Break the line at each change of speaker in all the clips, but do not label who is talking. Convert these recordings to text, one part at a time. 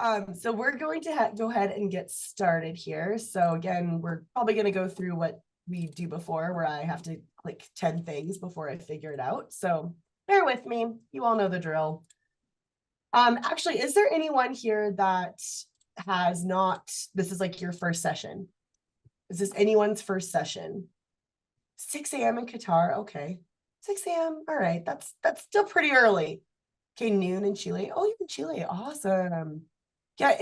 So we're going to go ahead and get started here. So again, we're probably going to go through what we do before, where I have to click 10 things before I figure it out. So bear with me. You all know the drill. Actually, is there anyone here that has not, this is like your first session? Is this anyone's first session? 6 a.m. in Qatar. Okay. 6 a.m. All right. That's still pretty early. Okay, noon in Chile. Oh, you're in Chile. Awesome. Yeah,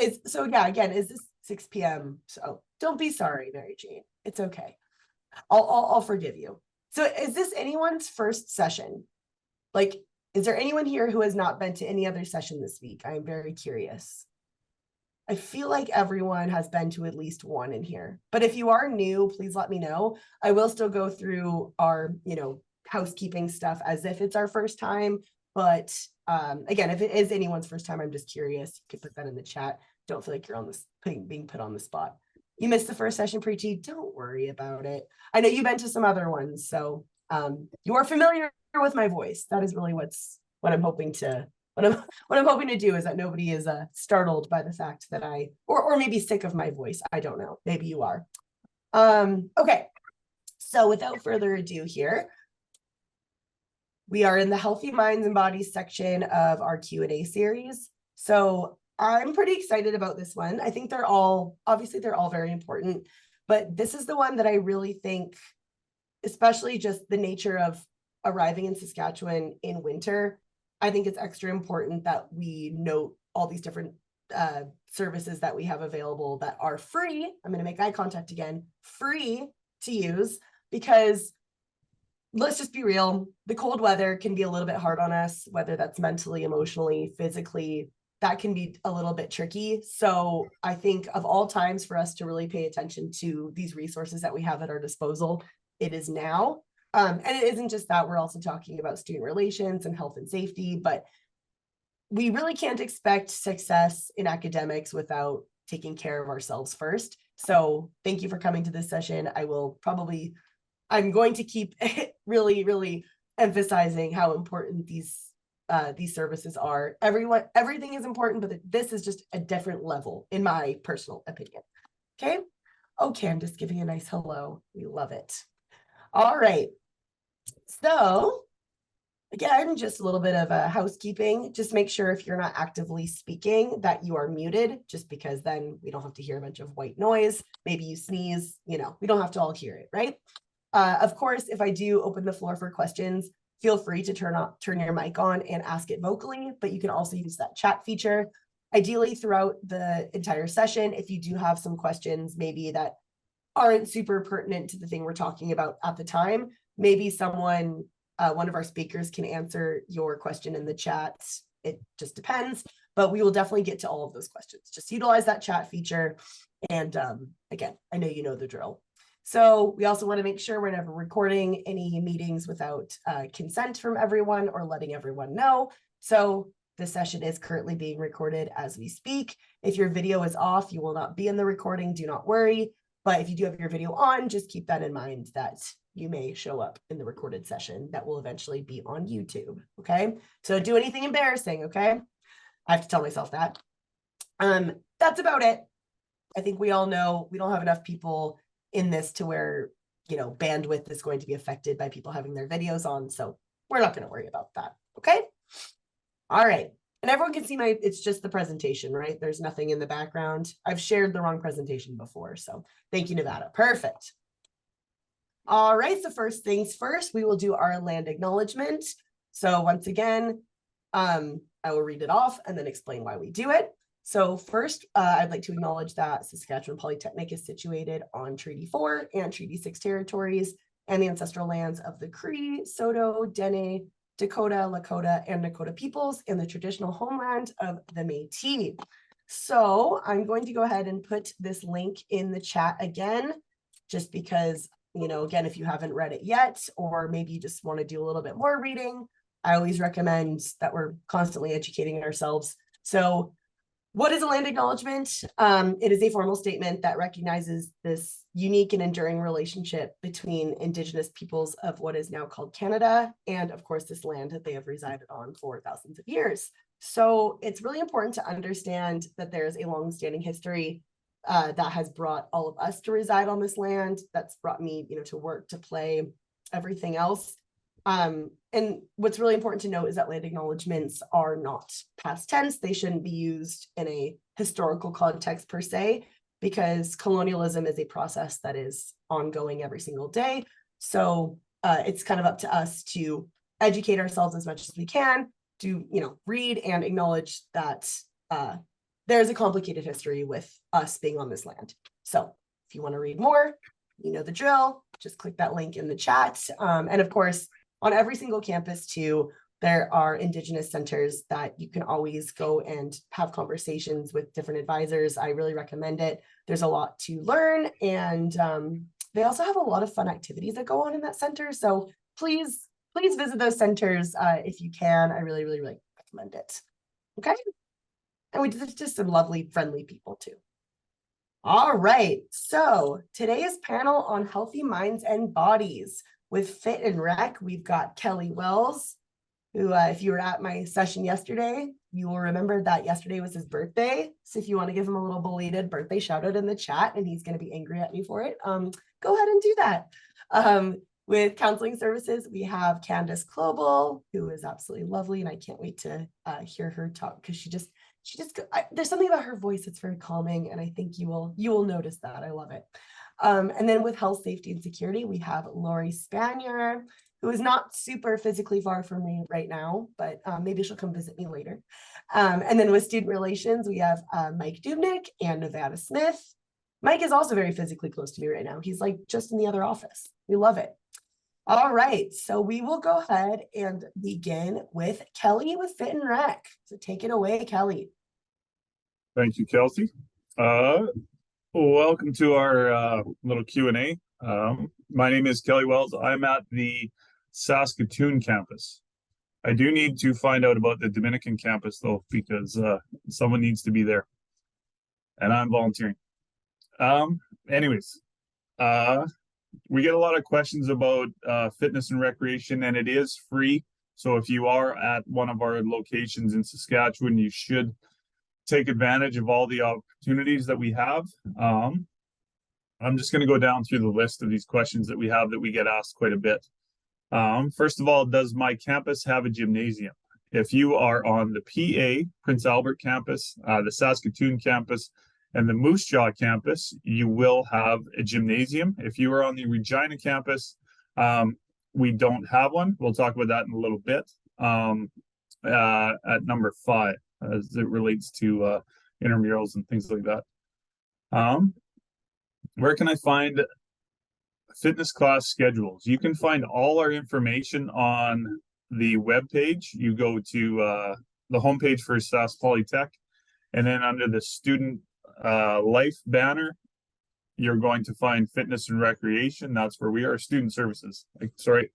again, is this 6 p.m.? So don't be sorry, Mary Jane. It's okay. I'll forgive you. So is this anyone's first session? Like, is there anyone here who has not been to any other session this week? I am very curious. I feel like everyone has been to at least one in here. But if you are new, please let me know. I will still go through our, housekeeping stuff as if it's our first time. But again, if it is anyone's first time, I'm just curious. You could put that in the chat. Don't feel like you're on this being put on the spot. You missed the first session, Preachy. Don't worry about it. I know you've been to some other ones, so you are familiar with my voice. That is really what I'm hoping to what I'm hoping to do is that nobody is startled by the fact that or maybe sick of my voice. I don't know. Maybe you are. Okay. So without further ado here, we are in the Healthy Minds and Bodies section of our Q&A series. So I'm pretty excited about this one. I think they're all very important, but this is the one that I really think, especially just the nature of arriving in Saskatchewan in winter, I think it's extra important that we note all these different services that we have available that are free. I'm going to make eye contact again, free to use, because let's just be real. The cold weather can be a little bit hard on us, whether that's mentally, emotionally, physically. That can be a little bit tricky. So I think of all times for us to really pay attention to these resources that we have at our disposal, it is now. And it isn't just that, we're also talking about student relations and health and safety, but we really can't expect success in academics without taking care of ourselves first. So thank you for coming to this session. I'm going to keep really, really emphasizing how important these services are. Everything is important, but this is just a different level, in my personal opinion. Okay. Okay, I'm just giving a nice hello. We love it. All right. So again, just a little bit of a housekeeping. Just make sure if you're not actively speaking that you are muted, just because then we don't have to hear a bunch of white noise. Maybe you sneeze, we don't have to all hear it, right? Of course, if I do open the floor for questions, feel free to turn your mic on and ask it vocally, but you can also use that chat feature. Ideally, throughout the entire session, if you do have some questions, maybe that aren't super pertinent to the thing we're talking about at the time, maybe one of our speakers can answer your question in the chat. It just depends, but we will definitely get to all of those questions. Just utilize that chat feature. And again, I know you know the drill. So we also want to make sure we're never recording any meetings without consent from everyone or letting everyone know. So this session is currently being recorded as we speak. If your video is off, you will not be in the recording. Do not worry. But if you do have your video on, just keep that in mind that you may show up in the recorded session that will eventually be on YouTube. Okay. So do anything embarrassing. Okay. I have to tell myself that. That's about it. I think we all know we don't have enough people in this to where, bandwidth is going to be affected by people having their videos on. So we're not going to worry about that. Okay. All right. And everyone can see it's just the presentation, right? There's nothing in the background. I've shared the wrong presentation before. So thank you, Nevada. Perfect. All right. So first things first, we will do our land acknowledgement. So once again, I will read it off and then explain why we do it. So first, I'd like to acknowledge that Saskatchewan Polytechnic is situated on Treaty 4 and Treaty 6 territories and the ancestral lands of the Cree, Saulteaux, Dene, Dakota, Lakota, and Nakota peoples and the traditional homeland of the Métis. So I'm going to go ahead and put this link in the chat again, just because, again, if you haven't read it yet, or maybe you just want to do a little bit more reading, I always recommend that we're constantly educating ourselves. So what is a land acknowledgement? It is a formal statement that recognizes this unique and enduring relationship between Indigenous peoples of what is now called Canada, and of course, this land that they have resided on for thousands of years. So it's really important to understand that there's a long-standing history that has brought all of us to reside on this land. That's brought me, to work, to play, everything else. And what's really important to note is that land acknowledgements are not past tense. They shouldn't be used in a historical context per se, because colonialism is a process that is ongoing every single day. So it's kind of up to us to educate ourselves as much as we can, to read and acknowledge that there's a complicated history with us being on this land. So if you want to read more, you know the drill, just click that link in the chat. And of course, on every single campus too, there are Indigenous centers that you can always go and have conversations with different advisors. I really recommend it. There's a lot to learn, and they also have a lot of fun activities that go on in that center. So please visit those centers if you can. I really, really, really recommend it. Okay. And we did just some lovely, friendly people too. All right. So today's panel on healthy minds and bodies with Fit and Rec, we've got Kelly Wells, who, if you were at my session yesterday, you will remember that yesterday was his birthday. So if you want to give him a little belated birthday shout out in the chat, and he's going to be angry at me for it, go ahead and do that. With counseling services, we have Candace Klobel, who is absolutely lovely, and I can't wait to hear her talk, because she just there's something about her voice that's very calming, and I think you will notice that. I love it. And then with health, safety, and security, we have Lori Spanier, who is not super physically far from me right now, but maybe she'll come visit me later. And then with student relations, we have Mike Dubnik and Nevada Smith. Mike is also very physically close to me right now. He's like just in the other office. We love it. All right, so we will go ahead and begin with Kelly with Fit and Rec. So take it away, Kelly.
Thank you, Kelsey. Welcome to our little Q&A. My name is Kelly Wells. I'm at the Saskatoon campus. I do need to find out about the Dominican campus though, because someone needs to be there, and I'm volunteering. Anyways, we get a lot of questions about fitness and recreation, and it is free. So if you are at one of our locations in Saskatchewan, you should take advantage of all the opportunities that we have. I'm just going to go down through the list of these questions that we have that we get asked quite a bit. First of all, does my campus have a gymnasium? If you are on the PA, Prince Albert campus, the Saskatoon campus, and the Moose Jaw campus, you will have a gymnasium. If you are on the Regina campus, we don't have one. We'll talk about that in a little bit. At number 5, as it relates to intramurals and things like that. Where can I find fitness class schedules? You can find all our information on the webpage. You go to the homepage for Sask Polytech, and then under the student life banner, you're going to find fitness and recreation. That's where we are. Student services. Sorry,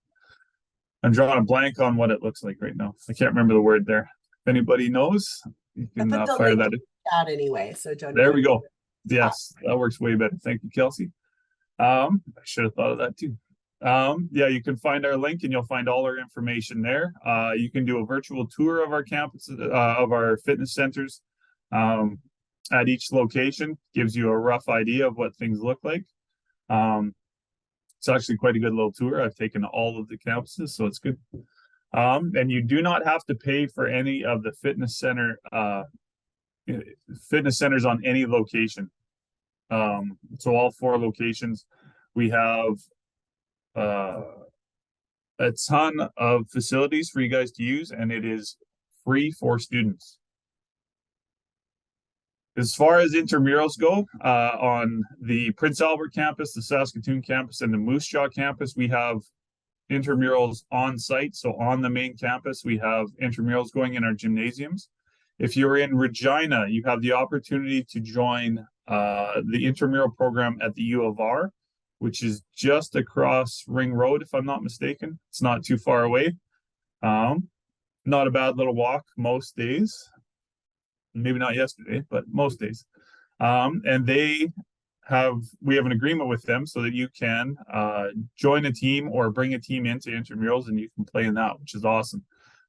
I'm drawing a blank on what it looks like right now. I can't remember the word there. If anybody knows, you can fire that in.
Chat anyway, so don't.
There we go. Yes, that works way better. Thank you, Kelsey. I should have thought of that too. Yeah, you can find our link and you'll find all our information there. You can do a virtual tour of our campus, of our fitness centers. At each location, gives you a rough idea of what things look like. It's actually quite a good little tour. I've taken all of the campuses, so it's good. And you do not have to pay for any of the fitness centers on any location. So all 4 locations, we have a ton of facilities for you guys to use, and it is free for students. As far as intramurals go, on the Prince Albert campus, the Saskatoon campus, and the Moose Jaw campus, we have intramurals on site. So on the main campus, we have intramurals going in our gymnasiums. If you're in Regina, you have the opportunity to join the intramural program at the U of R, which is just across Ring Road, if I'm not mistaken. It's not too far away. Not a bad little walk most days. Maybe not yesterday, but most days. And we have an agreement with them so that you can join a team or bring a team into intramurals and you can play in that, which is awesome.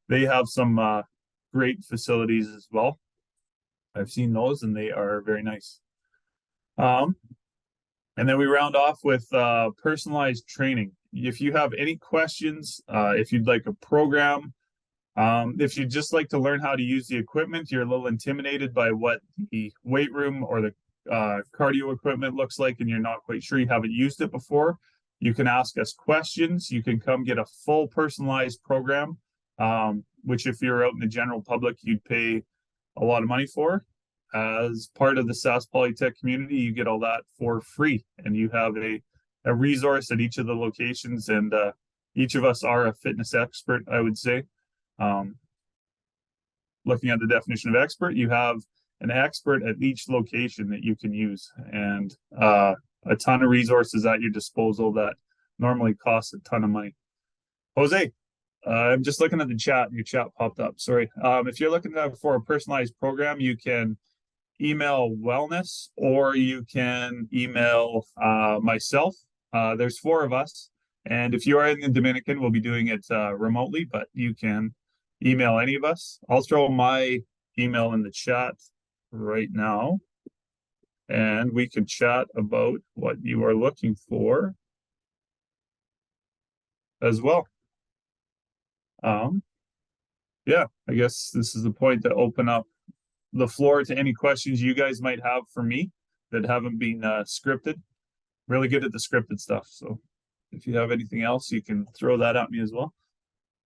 They have some great facilities as well. I've seen those and they are very nice. And then we round off with personalized training. If you have any questions, if you'd like a program, if you'd just like to learn how to use the equipment, you're a little intimidated by what the weight room or the cardio equipment looks like, and you're not quite sure, you haven't used it before, you can ask us questions. You can come get a full personalized program, which if you're out in the general public, you'd pay a lot of money for. As part of the Sask Polytech community, you get all that for free, and you have a resource at each of the locations. And each of us are a fitness expert, I would say. Looking at the definition of expert, you have an expert at each location that you can use, and a ton of resources at your disposal that normally cost a ton of money. Jose, I'm just looking at the chat. Your chat popped up. Sorry. If you're looking for a personalized program, you can email wellness, or you can email myself. There's 4 of us. And if you are in the Dominican, we'll be doing it remotely, but you can email any of us. I'll throw my email in the chat right now, and we can chat about what you are looking for as well. Yeah, I guess this is the point to open up the floor to any questions you guys might have for me that haven't been scripted. Really good at the scripted stuff. So if you have anything else, you can throw that at me as well.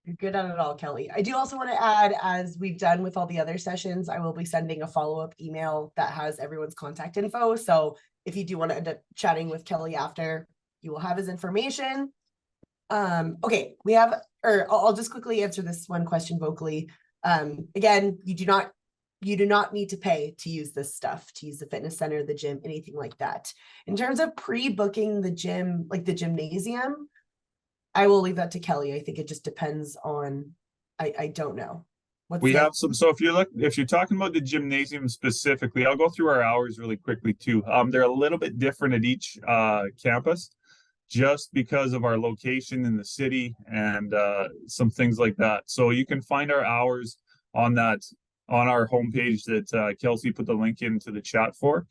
You're good at it all, Kelly. I do also want to add, as we've done with all the other sessions, I will be sending a follow-up email that has everyone's contact info. So if you do want to end up chatting with Kelly after, you will have his information. Okay, we have, or I'll just quickly answer this one question vocally. Again, you do not need to pay to use this stuff, to use the fitness center, the gym, anything like that. In terms of pre-booking the gym, like the gymnasium, I will leave that to Kelly. I think it just depends on, I don't know.
We have some, so if you're talking about the gymnasium specifically, I'll go through our hours really quickly too. They're a little bit different at each campus, just because of our location in the city and some things like that. So you can find our hours on our homepage that Kelsey put the link into the chat for.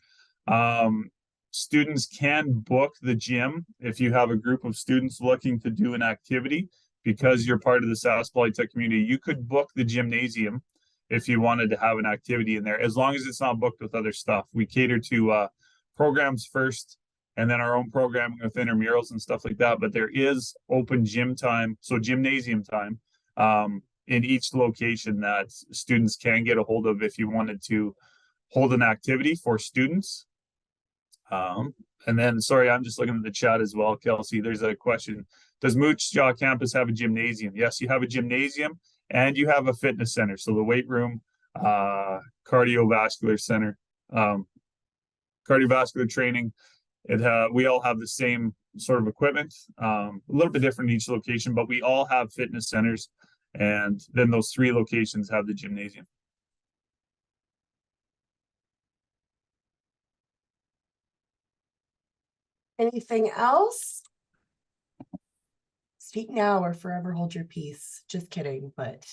Students can book the gym if you have a group of students looking to do an activity. Because you're part of the Sask Polytech community, you could book the gymnasium if you wanted to have an activity in there, as long as it's not booked with other stuff. We cater to programs first, and then our own programming with intramurals and stuff like that. But there is open gym time, so gymnasium time, in each location that students can get a hold of if you wanted to hold an activity for students. And then, sorry, I'm just looking at the chat as well, Kelsey. There's a question. Does Moose Jaw campus have a gymnasium? Yes, you have a gymnasium and you have a fitness center. So the weight room, cardiovascular center, cardiovascular training. We all have the same sort of equipment, a little bit different in each location, but we all have fitness centers. And then those 3 locations have the gymnasium.
Anything else? Speak now or forever hold your peace. Just kidding, but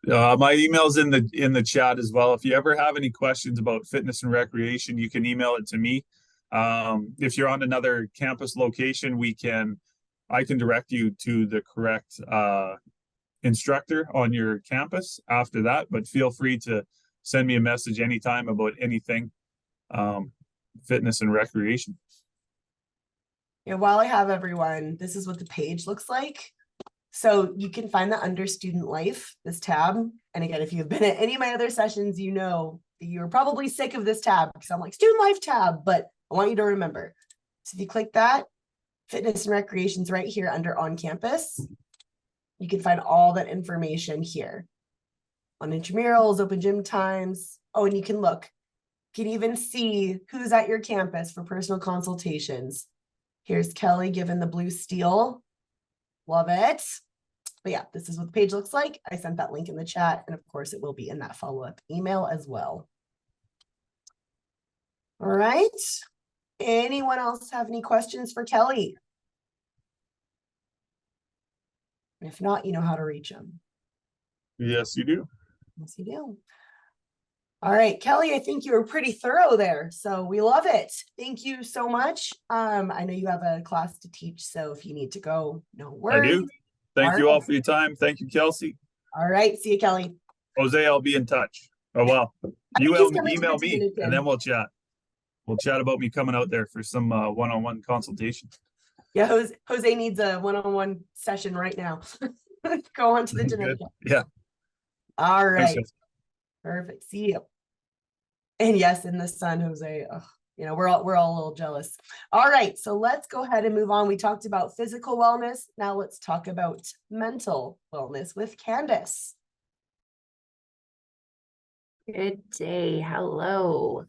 my email's in the chat as well. If you ever have any questions about fitness and recreation, you can email it to me. If you're on another campus location, I can direct you to the correct instructor on your campus after that, but feel free to send me a message anytime about anything fitness and recreation.
Yeah, while I have everyone, this is what the page looks like. So you can find that under student life, this tab. And again, if you've been at any of my other sessions, you know that you're probably sick of this tab because I'm like, student life tab, but I want you to remember. So if you click that, fitness and recreation's right here under on campus. You can find all that information here on intramurals, open gym times. Oh, and you can look. You can even see who's at your campus for personal consultations. Here's Kelly given the blue steel. Love it. But yeah, this is what the page looks like. I sent that link in the chat, and of course it will be in that follow-up email as well. All right. Anyone else have any questions for Kelly? If not, you know how to reach him.
Yes, you do.
Yes, you do. All right, Kelly, I think you were pretty thorough there, so we love it. Thank you so much. I know you have a class to teach, so if you need to go, no
I
worries.
do. Thank you all for your time. Thank you, Kelsey.
All right, see you, Kelly.
Jose, I'll be in touch. Oh, well,
He's coming to
email
the
me and
Dominican.
then we'll chat. We'll chat about me coming out there for some one-on-one consultation.
Yeah, Jose needs a one-on-one session right now. Go on to the
Good.
Dominican.
Yeah.
All right.
Thanks,
Perfect. See you. And yes, in the sun, Jose. Oh, you know, we're all a little jealous. All right, so let's go ahead and move on. We talked about physical wellness. Now let's talk about mental wellness with Candace.
Good day. Hello.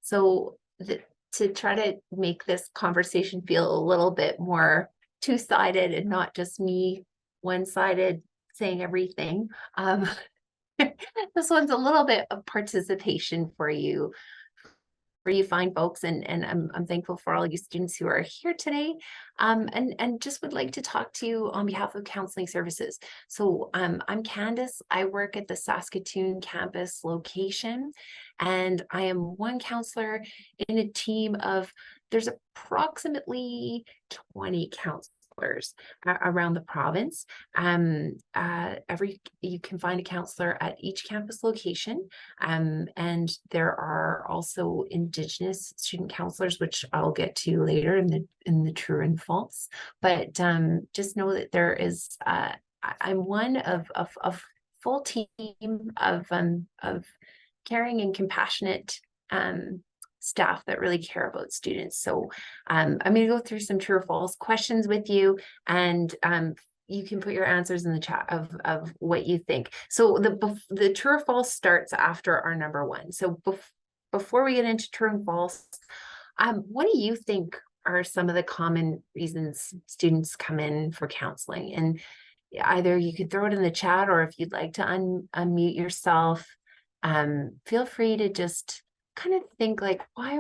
So to try to make this conversation feel a little bit more two-sided and not just me one-sided saying everything, this one's a little bit of participation for you fine folks, and I'm thankful for all you students who are here today, and just would like to talk to you on behalf of Counseling Services. So I'm Candace. I work at the Saskatoon campus location, and I am one counselor in a team of, there's approximately 20 counselors around the province. You can find a counselor at each campus location. And there are also Indigenous student counselors, which I'll get to later in the true and false. But just know that there is, I'm one of full team of caring and compassionate staff that really care about students. So I'm going to go through some true or false questions with you, and you can put your answers in the chat of what you think. So the true or false starts after our number one. So before we get into true and false, what do you think are some of the common reasons students come in for counseling? And either you could throw it in the chat, or if you'd like to unmute yourself, feel free to just kind of think like, why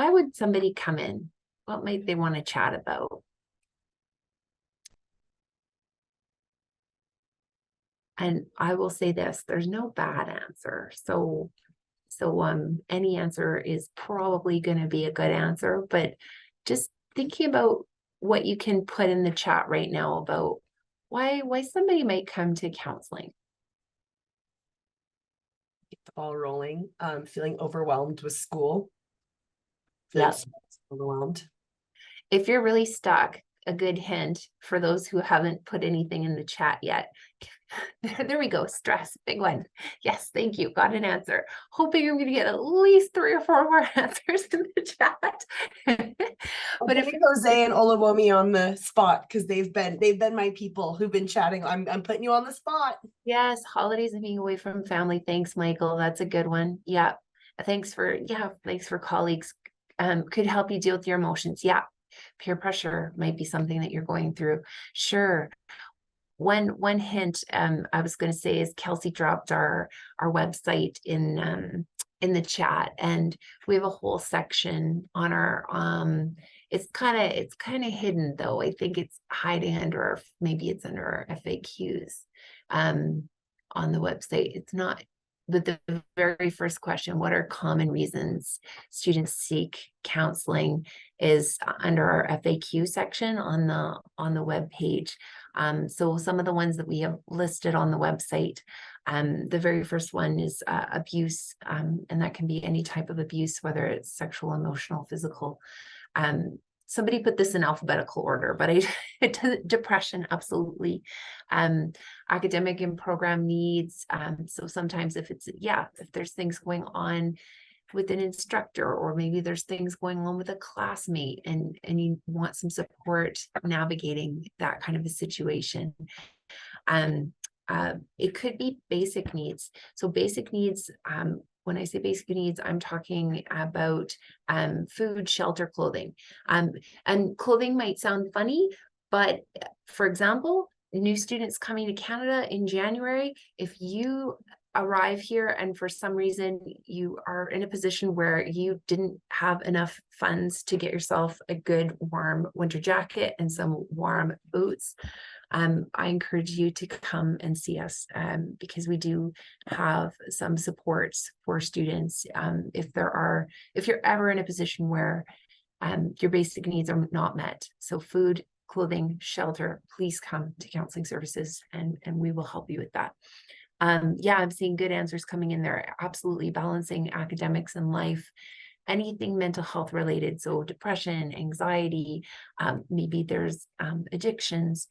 would somebody come in? What might they want to chat about? And I will say this, there's no bad answer. So any answer is probably going to be a good answer, but just thinking about what you can put in the chat right now about why somebody might come to counseling.
Get the ball rolling. Feeling overwhelmed with school.
Yes.
Overwhelmed.
If you're really stuck, a good hint for those who haven't put anything in the chat yet. There we go. Stress, big one. Yes, thank you. Got an answer. Hoping I'm going to get at least 3 or 4 more answers in the chat.
But if Jose and Oluwami on the spot, because they've been my people who've been chatting. I'm putting you on the spot.
Yes, holidays and being away from family. Thanks, Michael. That's a good one. Yeah. Thanks for colleagues. Could help you deal with your emotions. Yeah. Peer pressure might be something that you're going through. Sure. One hint I was going to say is Kelsey dropped our website in the chat, and we have a whole section on our it's kind of hidden though. I think it's hiding under, maybe it's under our FAQs on the website. It's not. But the very first question, what are common reasons students seek counseling, is under our FAQ section on the web page. So some of the ones that we have listed on the website, the very first one is abuse, and that can be any type of abuse, whether it's sexual, emotional, physical. Somebody put this in alphabetical order, but depression, absolutely. Academic and program needs. So sometimes if there's things going on with an instructor, or maybe there's things going on with a classmate, and you want some support navigating that kind of a situation. It could be basic needs. So basic needs, when I say basic needs, I'm talking about food, shelter, clothing. And clothing might sound funny, but for example, new students coming to Canada in January, if you arrive here and for some reason you are in a position where you didn't have enough funds to get yourself a good warm winter jacket and some warm boots, I encourage you to come and see us because we do have some supports for students. If you're ever in a position where your basic needs are not met, so food, clothing, shelter, please come to counseling services and we will help you with that. Yeah, I'm seeing good answers coming in there. Absolutely balancing academics and life, anything mental health related. So depression, anxiety, maybe there's addictions,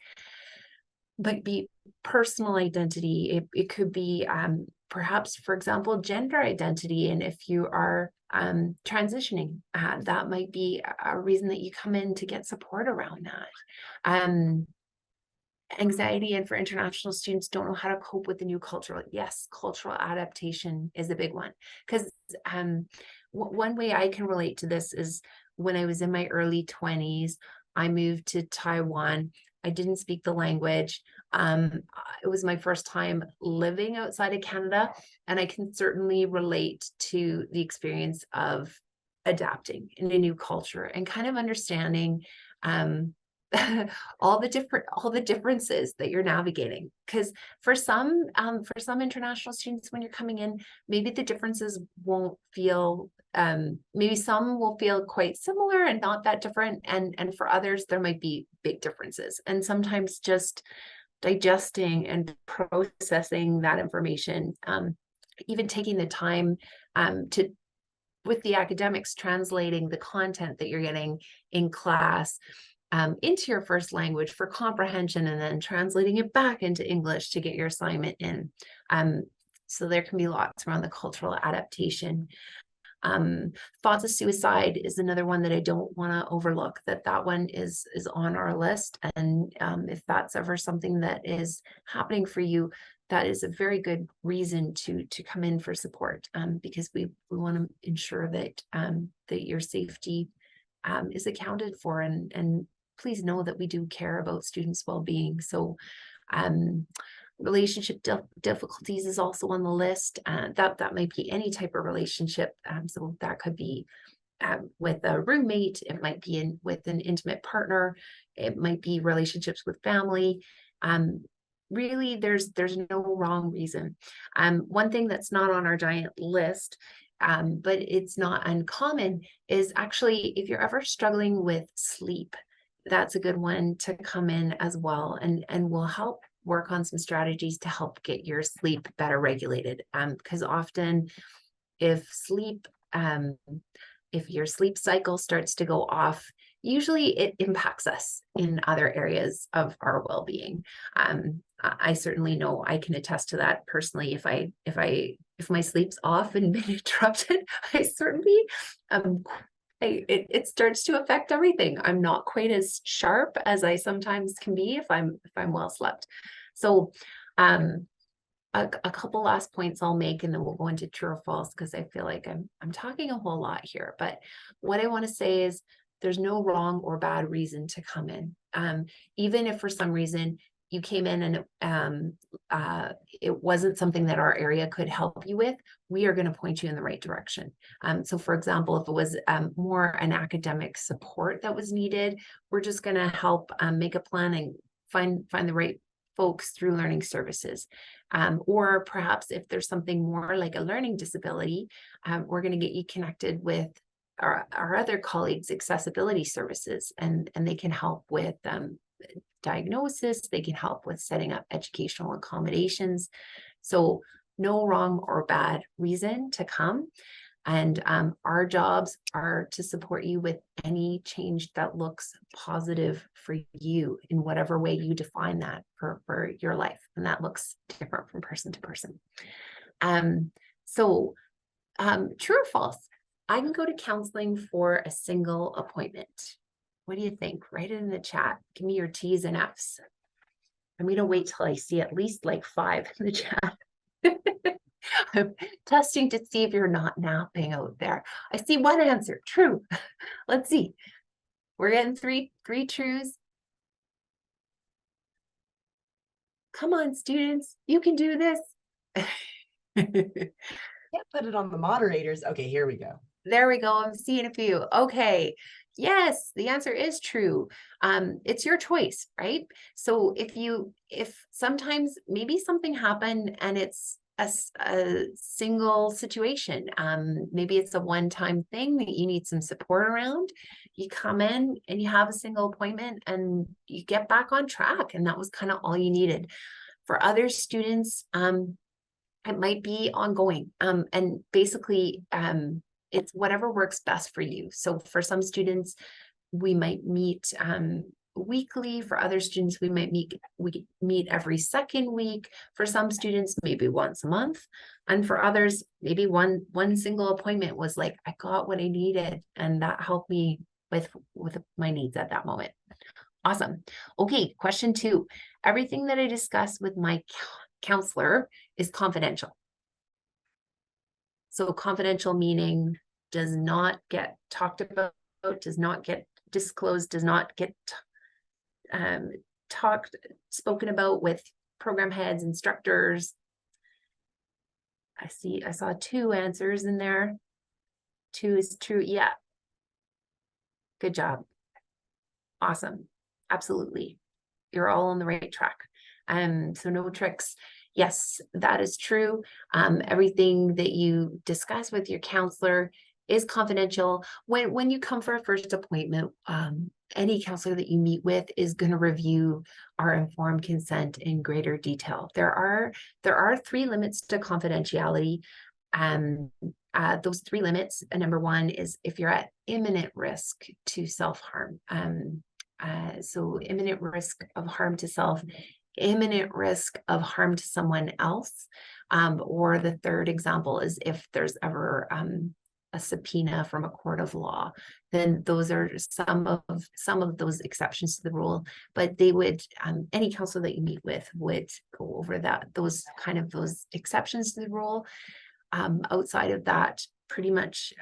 might be personal identity. It could be perhaps, for example, gender identity. And if you are transitioning, that might be a reason that you come in to get support around that. Anxiety, and for international students don't know how to cope with the new culture. Yes, cultural adaptation is a big one. Because one way I can relate to this is when I was in my early 20s, I moved to Taiwan. I didn't speak the language. It was my first time living outside of Canada, and I can certainly relate to the experience of adapting in a new culture and kind of understanding all the differences that you're navigating. Because for some international students, when you're coming in, maybe the differences won't feel maybe some will feel quite similar and not that different, and for others there might be big differences. And sometimes just digesting and processing that information, even taking the time to with the academics, translating the content that you're getting in class into your first language for comprehension, and then translating it back into English to get your assignment in. So there can be lots around the cultural adaptation. Thoughts of suicide is another one that I don't want to overlook. That one is on our list, and if that's ever something that is happening for you, that is a very good reason to come in for support, because we want to ensure that that your safety is accounted for, and please know that we do care about students' well-being. So relationship difficulties is also on the list. That might be any type of relationship. So that could be with a roommate, it might be with an intimate partner, it might be relationships with family. Really, there's no wrong reason. One thing that's not on our giant list, but it's not uncommon, is actually if you're ever struggling with sleep, that's a good one to come in as well, and we'll help work on some strategies to help get your sleep better regulated. Because often if your sleep cycle starts to go off, usually it impacts us in other areas of our well-being. I certainly know, I can attest to that personally. If my sleep's off and been interrupted, I certainly it starts to affect everything. I'm not quite as sharp as I sometimes can be if I'm well slept. So a couple last points I'll make, and then we'll go into true or false, because I feel like I'm talking a whole lot here. But what I want to say is there's no wrong or bad reason to come in. Even if for some reason you came in and it wasn't something that our area could help you with, we are going to point you in the right direction. So for example, if it was more an academic support that was needed, we're just going to help make a plan and find the right folks through learning services. Or perhaps if there's something more like a learning disability, we're going to get you connected with our other colleagues' accessibility services, and they can help with diagnosis, they can help with setting up educational accommodations. So no wrong or bad reason to come. And our jobs are to support you with any change that looks positive for you in whatever way you define that for your life. And that looks different from person to person. So true or false, I can go to counseling for a single appointment. What do you think? Write it in the chat. Give me your T's and F's. I'm going to wait till I see at least like 5 in the chat. I'm testing to see if you're not napping out there. I see one answer, true. Let's see. We're getting three trues. Come on, students, you can do this.
Can't put it on the moderators. Okay, here we go.
There we go. I'm seeing a few. Okay. Yes, the answer is true. It's your choice, right? So if sometimes maybe something happened and it's a single situation, maybe it's a one-time thing that you need some support around, you come in and you have a single appointment and you get back on track, and that was kind of all you needed. For other students, it might be ongoing. And basically, it's whatever works best for you. So for some students, we might meet weekly. For other students, we meet every second week. For some students, maybe once a month. And for others, maybe one single appointment was like, I got what I needed, and that helped me with my needs at that moment. Awesome. Okay, question 2. Everything that I discuss with my counselor is confidential. So confidential meaning does not get talked about, does not get disclosed, does not get spoken about with program heads, instructors. I saw 2 answers in there. 2 is true. Yeah. Good job. Awesome. Absolutely. You're all on the right track. So no tricks. Yes, that is true. Everything that you discuss with your counselor is confidential. When you come for a first appointment, any counselor that you meet with is going to review our informed consent in greater detail. There are 3 limits to confidentiality. Those 3 limits, number 1 is if you're at imminent risk to self-harm. So imminent risk of harm to self, imminent risk of harm to someone else. Or the 3rd example is if there's ever a subpoena from a court of law, then those are some of those exceptions to the rule. But they would, any counselor that you meet with would go over those exceptions to the rule. Outside of that, pretty much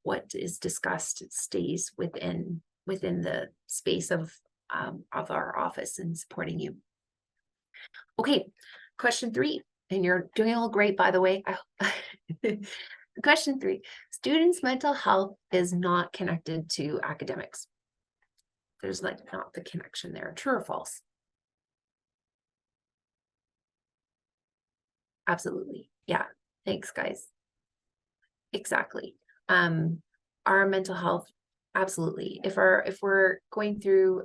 what is discussed stays within the space of our office and supporting you. Okay, question 3, and you're doing all great, by the way. Question 3, students' mental health is not connected to academics. There's not the connection there. True or false? Absolutely. Yeah. Thanks, guys. Exactly. Our mental health, absolutely. If we're going through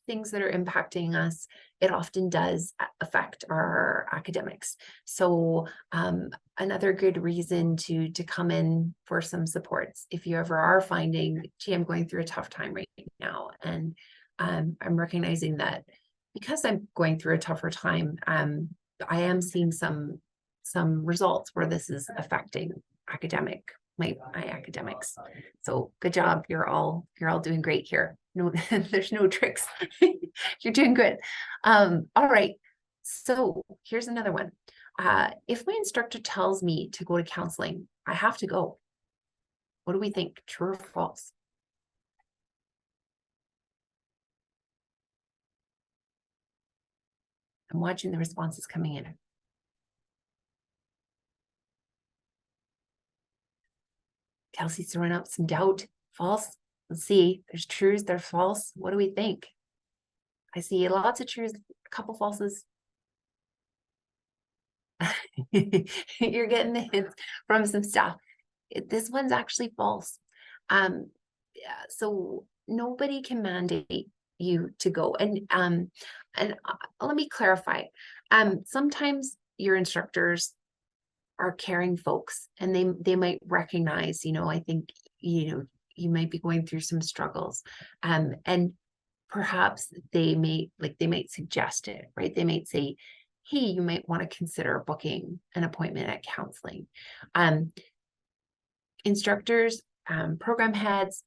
things that are impacting us, it often does affect our academics. So another good reason to come in for some supports, if you ever are finding, gee, I'm going through a tough time right now, and I'm recognizing that because I'm going through a tougher time, I am seeing some results where this is affecting my academics. So good job. You're all doing great here. No, there's no tricks. You're doing good. All right. So here's another one. If my instructor tells me to go to counseling, I have to go. What do we think? True or false? I'm watching the responses coming in. Kelsey's throwing up some doubt. False. Let's see. There's truths, there's false. What do we think? I see lots of truths, a couple falses. You're getting the hints from some stuff. This one's actually false. Yeah, so nobody can mandate you to go. And let me clarify. Sometimes your instructors are caring folks, and they might recognize, I think, you might be going through some struggles. And perhaps they might suggest it, right? They might say, hey, you might want to consider booking an appointment at counseling. Instructors, program heads,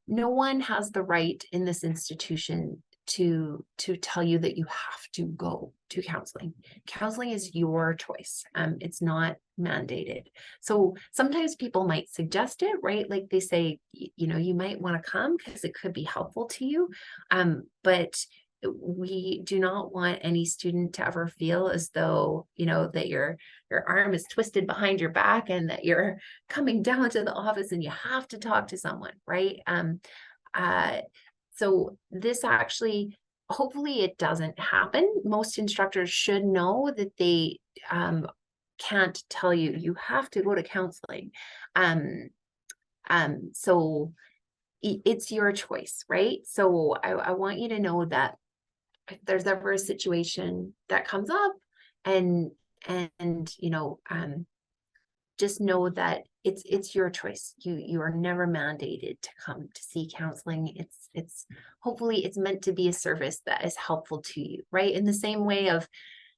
no one has the right in this institution to tell you that you have to go to counseling. Counseling is your choice. It's not mandated. So sometimes people might suggest it, right? Like they say, you might want to come because it could be helpful to you. But we do not want any student to ever feel as though, you know, that your arm is twisted behind your back and that you're coming down to the office and you have to talk to someone, right? So this actually, hopefully it doesn't happen. Most instructors should know that they can't tell you, you have to go to counseling. So it's your choice, right? So I want you to know that if there's ever a situation that comes up and you know, just know that it's your choice. You are never mandated to come to see counseling. It's hopefully it's meant to be a service that is helpful to you, right? In the same way of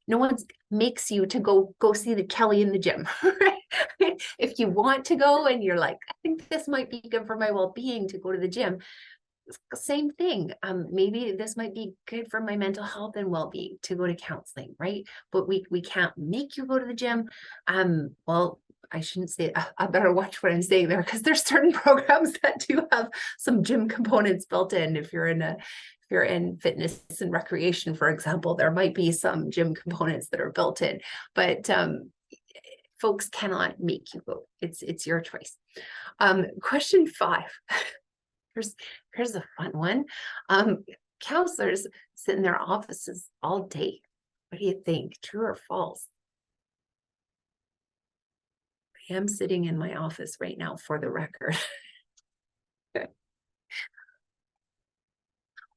no one makes you to go see the Kelly in the gym, right? If you want to go and you're like, I think this might be good for my well-being to go to the gym, same thing. Maybe this might be good for my mental health and well-being to go to counseling, right? But we can't make you go to the gym. Well, I shouldn't say, I better watch what I'm saying there, because there's certain programs that do have some gym components built in. If you're in fitness and recreation, for example, there might be some gym components that are built in, but folks cannot make you go. It's your choice. Question 5. Here's a fun one. Counselors sit in their offices all day. What do you think? True or false? I am sitting in my office right now, for the record.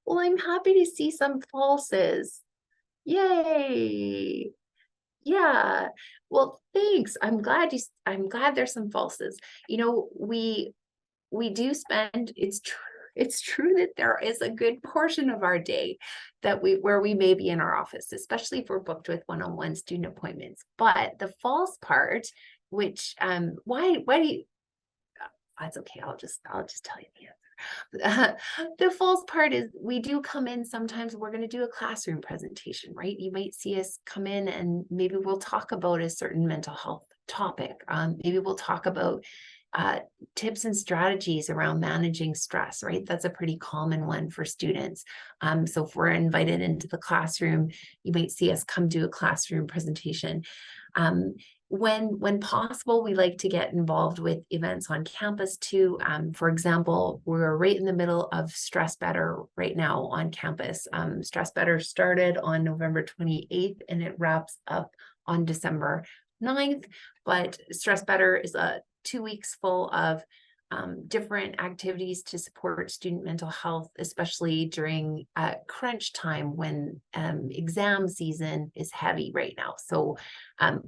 Well, I'm happy to see some falses. Yay. Yeah. Well, thanks. I'm glad there's some falses. You know, we do spend, it's true that there is a good portion of our day that where we may be in our office, especially if we're booked with one-on-one student appointments. But the false part, which why do you, that's okay, I'll just tell you the answer. The false part is we do come in, sometimes we're going to do a classroom presentation, right? You might see us come in and maybe we'll talk about a certain mental health topic. Maybe we'll talk about tips and strategies around managing stress, right? That's a pretty common one for students. So if we're invited into the classroom, you might see us come do a classroom presentation. When possible, we like to get involved with events on campus too. For example, we're right in the middle of Stress Better right now on campus. Stress Better started on November 28th and it wraps up on December 9th. But Stress Better is a 2 weeks full of different activities to support student mental health, especially during crunch time when exam season is heavy right now. So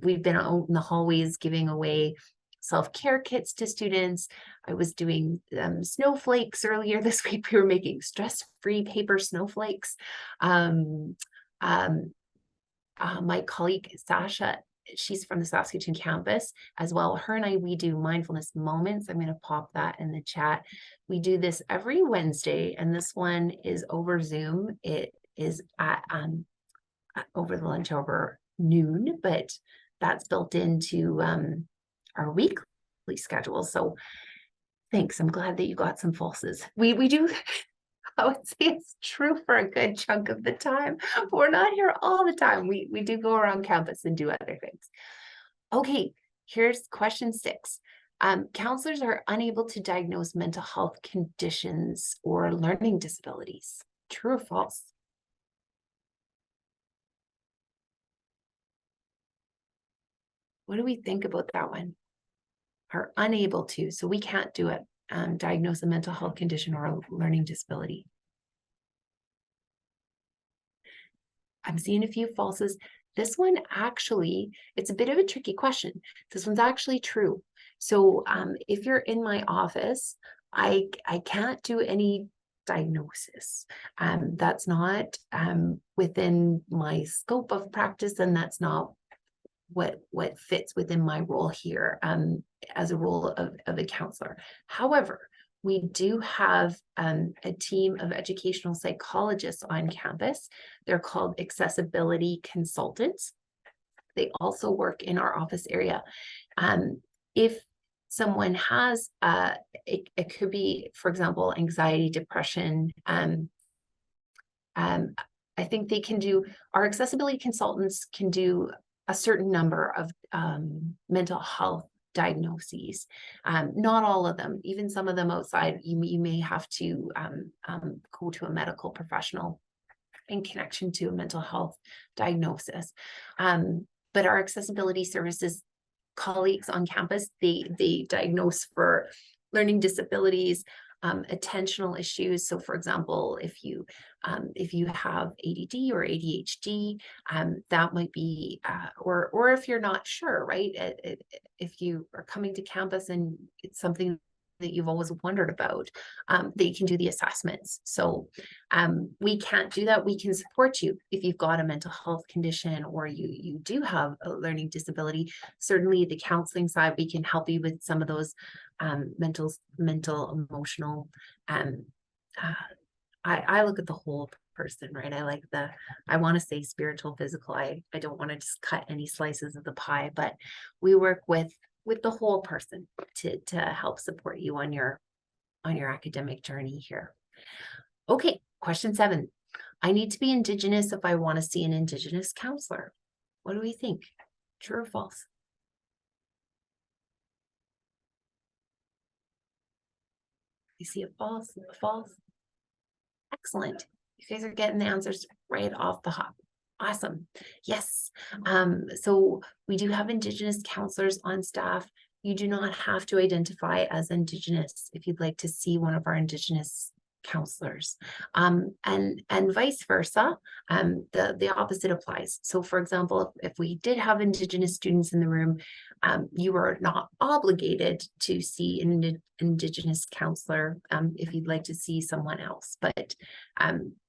we've been out in the hallways giving away self-care kits to students. I was doing snowflakes earlier this week. We were making stress-free paper snowflakes. My colleague Sasha, she's from the Saskatoon campus as well. Her and I, we do mindfulness moments. I'm going to pop that in the chat. We do this every Wednesday, and this one is over Zoom. It is at over the lunch over noon, but that's built into our weekly schedule. So thanks. I'm glad that you got some falses. We do. I would say it's true for a good chunk of the time. We're not here all the time. We do go around campus and do other things. Okay, here's question 6. Counselors are unable to diagnose mental health conditions or learning disabilities. True or false? What do we think about that one? Are unable to, so we can't do it. Diagnose a mental health condition or a learning disability. I'm seeing a few falses. This one actually, it's a bit of a tricky question. This one's actually true. So if you're in my office, I can't do any diagnosis. That's not within my scope of practice, and that's not what fits within my role here as a role of a counselor. However, we do have a team of educational psychologists on campus. They're called accessibility consultants. They also work in our office area. If someone has, it could be, for example, anxiety, depression, I think they can do, our accessibility consultants can do a certain number of mental health diagnoses. Not all of them, even some of them outside, you may have to go to a medical professional in connection to a mental health diagnosis. But our accessibility services colleagues on campus, they diagnose for learning disabilities, attentional issues. So for example, if you have ADD or ADHD, that might be, or if you're not sure, right? If you are coming to campus and it's something that you've always wondered about, they can do the assessments. So we can't do that. We can support you if you've got a mental health condition or you do have a learning disability. Certainly the counseling side, we can help you with some of those mental, emotional. I look at the whole person, right? I want to say spiritual, physical. I don't want to just cut any slices of the pie, but we work with the whole person to help support you on your academic journey here. Okay, question 7. I need to be Indigenous if I want to see an Indigenous counselor. What do we think? True or false? You see it false? False? Excellent. You guys are getting the answers right off the hop. Awesome. Yes. So we do have Indigenous counselors on staff. You do not have to identify as Indigenous if you'd like to see one of our Indigenous counselors. And vice versa, the opposite applies. So for example, if we did have Indigenous students in the room, you are not obligated to see an Indigenous counselor if you'd like to see someone else. But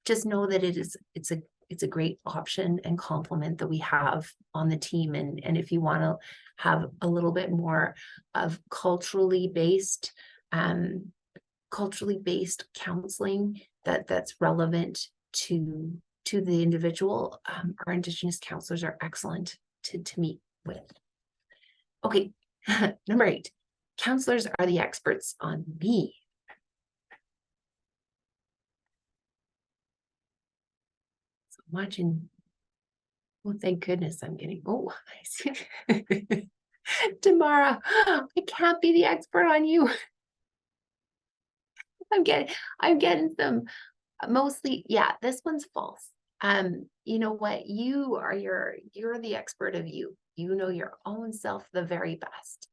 just know that it's a great option and complement that we have on the team. And if you want to have a little bit more of culturally based counseling that's relevant to the individual, our Indigenous counselors are excellent to meet with. Okay, number 8, counselors are the experts on me. So watching, well, thank goodness I'm getting, oh, I see. Tamara, I can't be the expert on you. I'm getting some, mostly, yeah, this one's false. You know what? You're the expert of you. You know your own self the very best.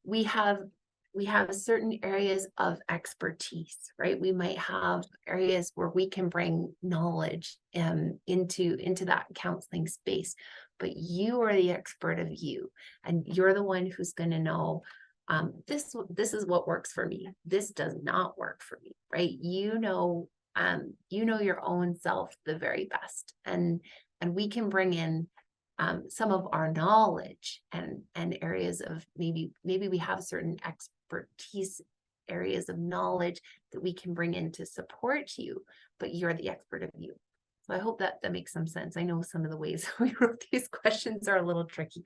We have certain areas of expertise, right? We might have areas where we can bring knowledge into that counseling space, but you are the expert of you, and you're the one who's going to know, this is what works for me. This does not work for me, right? You know your own self the very best, and we can bring in some of our knowledge and areas of maybe we have certain expertise areas of knowledge that we can bring in to support you, but you're the expert of you. So I hope that makes some sense. I know some of the ways we wrote these questions are a little tricky.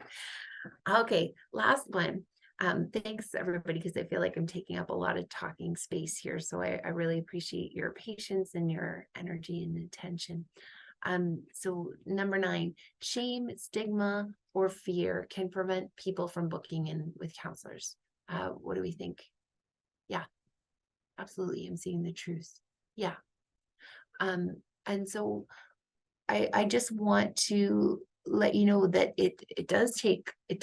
Okay, last one. Thanks everybody, because I feel like I'm taking up a lot of talking space here. So I really appreciate your patience and your energy and attention. So number 9, shame, stigma, or fear can prevent people from booking in with counselors. What do we think? Yeah, absolutely. I'm seeing the truth. Yeah. And so I just want to let you know that it does take a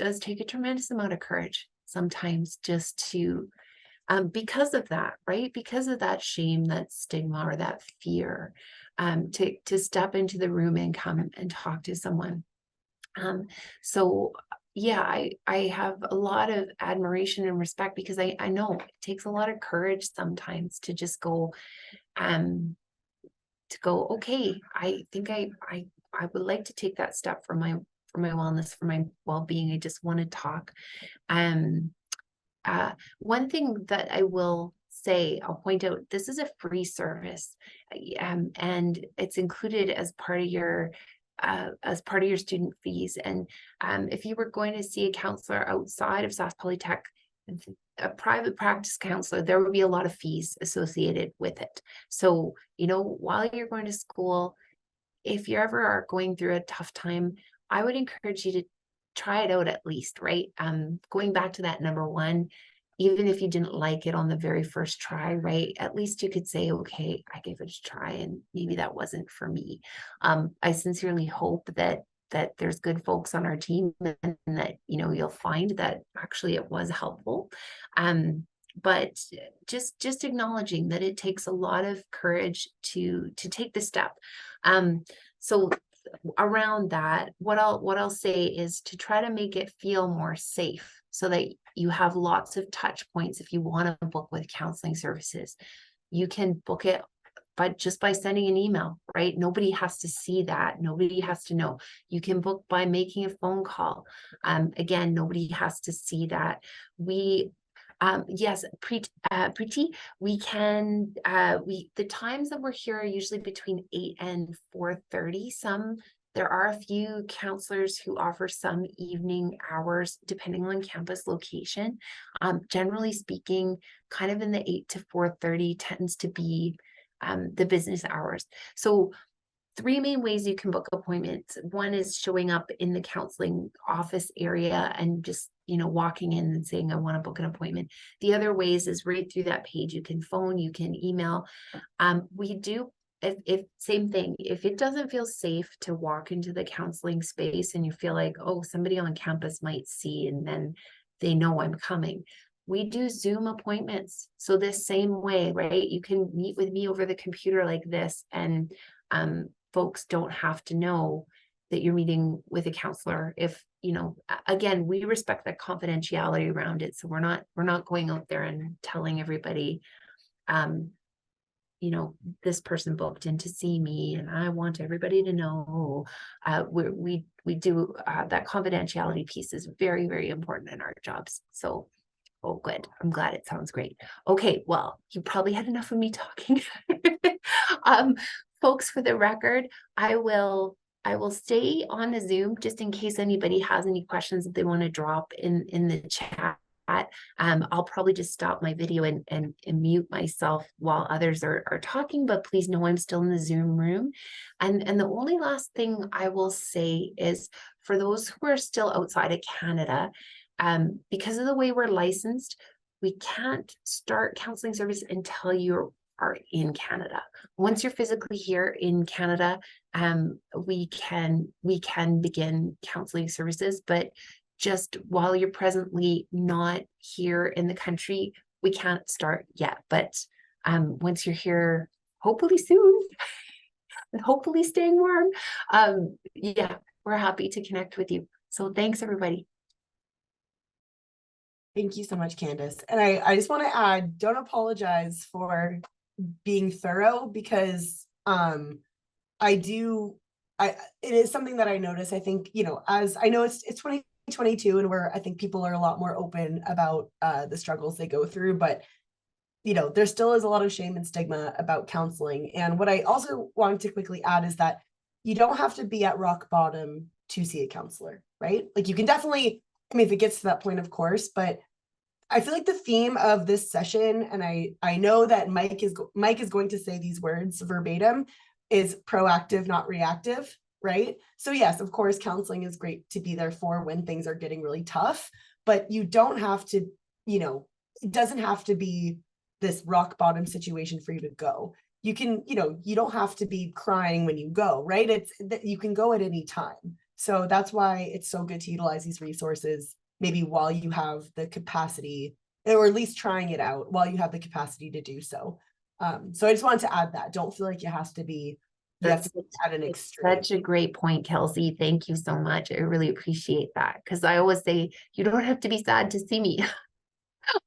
tremendous amount of courage sometimes just to, because of that, right? Because of that shame, that stigma, or that fear, to step into the room and come and talk to someone. So yeah, I have a lot of admiration and respect, because I know it takes a lot of courage sometimes to just go, okay, I think I would like to take that step for my wellness, for my well-being. I just want to talk. One thing that I will say, I'll point out, this is a free service, and it's included as part of your student fees. And if you were going to see a counselor outside of Sask Polytech, a private practice counselor, there would be a lot of fees associated with it. So, you know, while you're going to school, if you ever are going through a tough time, I would encourage you to try it out at least, right? Going back to that number one, even if you didn't like it on the very first try, right? At least you could say, okay, I gave it a try and maybe that wasn't for me. I sincerely hope that there's good folks on our team and that, you know, you'll find that actually it was helpful. But just acknowledging that it takes a lot of courage to take the step. So around that, what I'll say is to try to make it feel more safe so that you have lots of touch points. If you want to book with counseling services, you can book it but just by sending an email, right? Nobody has to see that. Nobody has to know. You can book by making a phone call. Again, nobody has to see that. Yes, Preeti, we can, the times that we're here are usually between 8 and 4:30. There are a few counselors who offer some evening hours depending on campus location. Generally speaking, kind of in the 8 to 4:30 tends to be the business hours. So 3 main ways you can book appointments. One is showing up in the counseling office area and just, you know, walking in and saying, I want to book an appointment. The other ways is right through that page. You can phone, you can email. We do, if same thing, if it doesn't feel safe to walk into the counseling space and you feel like, oh, somebody on campus might see and then they know I'm coming, we do Zoom appointments. So this same way, right? You can meet with me over the computer like this, and folks don't have to know that you're meeting with a counselor. If, you know, again, we respect that confidentiality around it. So we're not going out there and telling everybody, you know, this person booked in to see me and I want everybody to know. We do that confidentiality piece is very, very important in our jobs. So oh, good. I'm glad it sounds great. Okay, well, you probably had enough of me talking. Folks, for the record, I will stay on the Zoom just in case anybody has any questions that they want to drop in the chat. I'll probably just stop my video and mute myself while others are talking, but please know I'm still in the Zoom room. And the only last thing I will say is for those who are still outside of Canada, because of the way we're licensed, we can't start counseling service until you are in Canada. Once you're physically here in Canada, we can begin counseling services, but just while you're presently not here in the country, we can't start yet. But once you're here, hopefully soon, and hopefully staying warm, yeah, we're happy to connect with you. So thanks, everybody.
Thank you so much, Candace. And I just want to add, don't apologize for being thorough, because it is something that I notice. I think, you know, as I know it's 2022 and I think people are a lot more open about the struggles they go through, but you know, there still is a lot of shame and stigma about counseling. And what I also wanted to quickly add is that you don't have to be at rock bottom to see a counselor, right? Like you can definitely, I mean, if it gets to that point, of course, but I feel like the theme of this session, and I know that Mike is going to say these words verbatim, is proactive, not reactive, right? So yes, of course, counseling is great to be there for when things are getting really tough, but you don't have to, you know, it doesn't have to be this rock bottom situation for you to go. You can, you know, you don't have to be crying when you go, right? It's that you can go at any time. So that's why it's so good to utilize these resources, maybe while you have the capacity, or at least trying it out while you have the capacity to do so. So I just wanted to add that. Don't feel like you have to be at an extreme.
Such a great point, Kelsey. Thank you so much. I really appreciate that, because I always say you don't have to be sad to see me.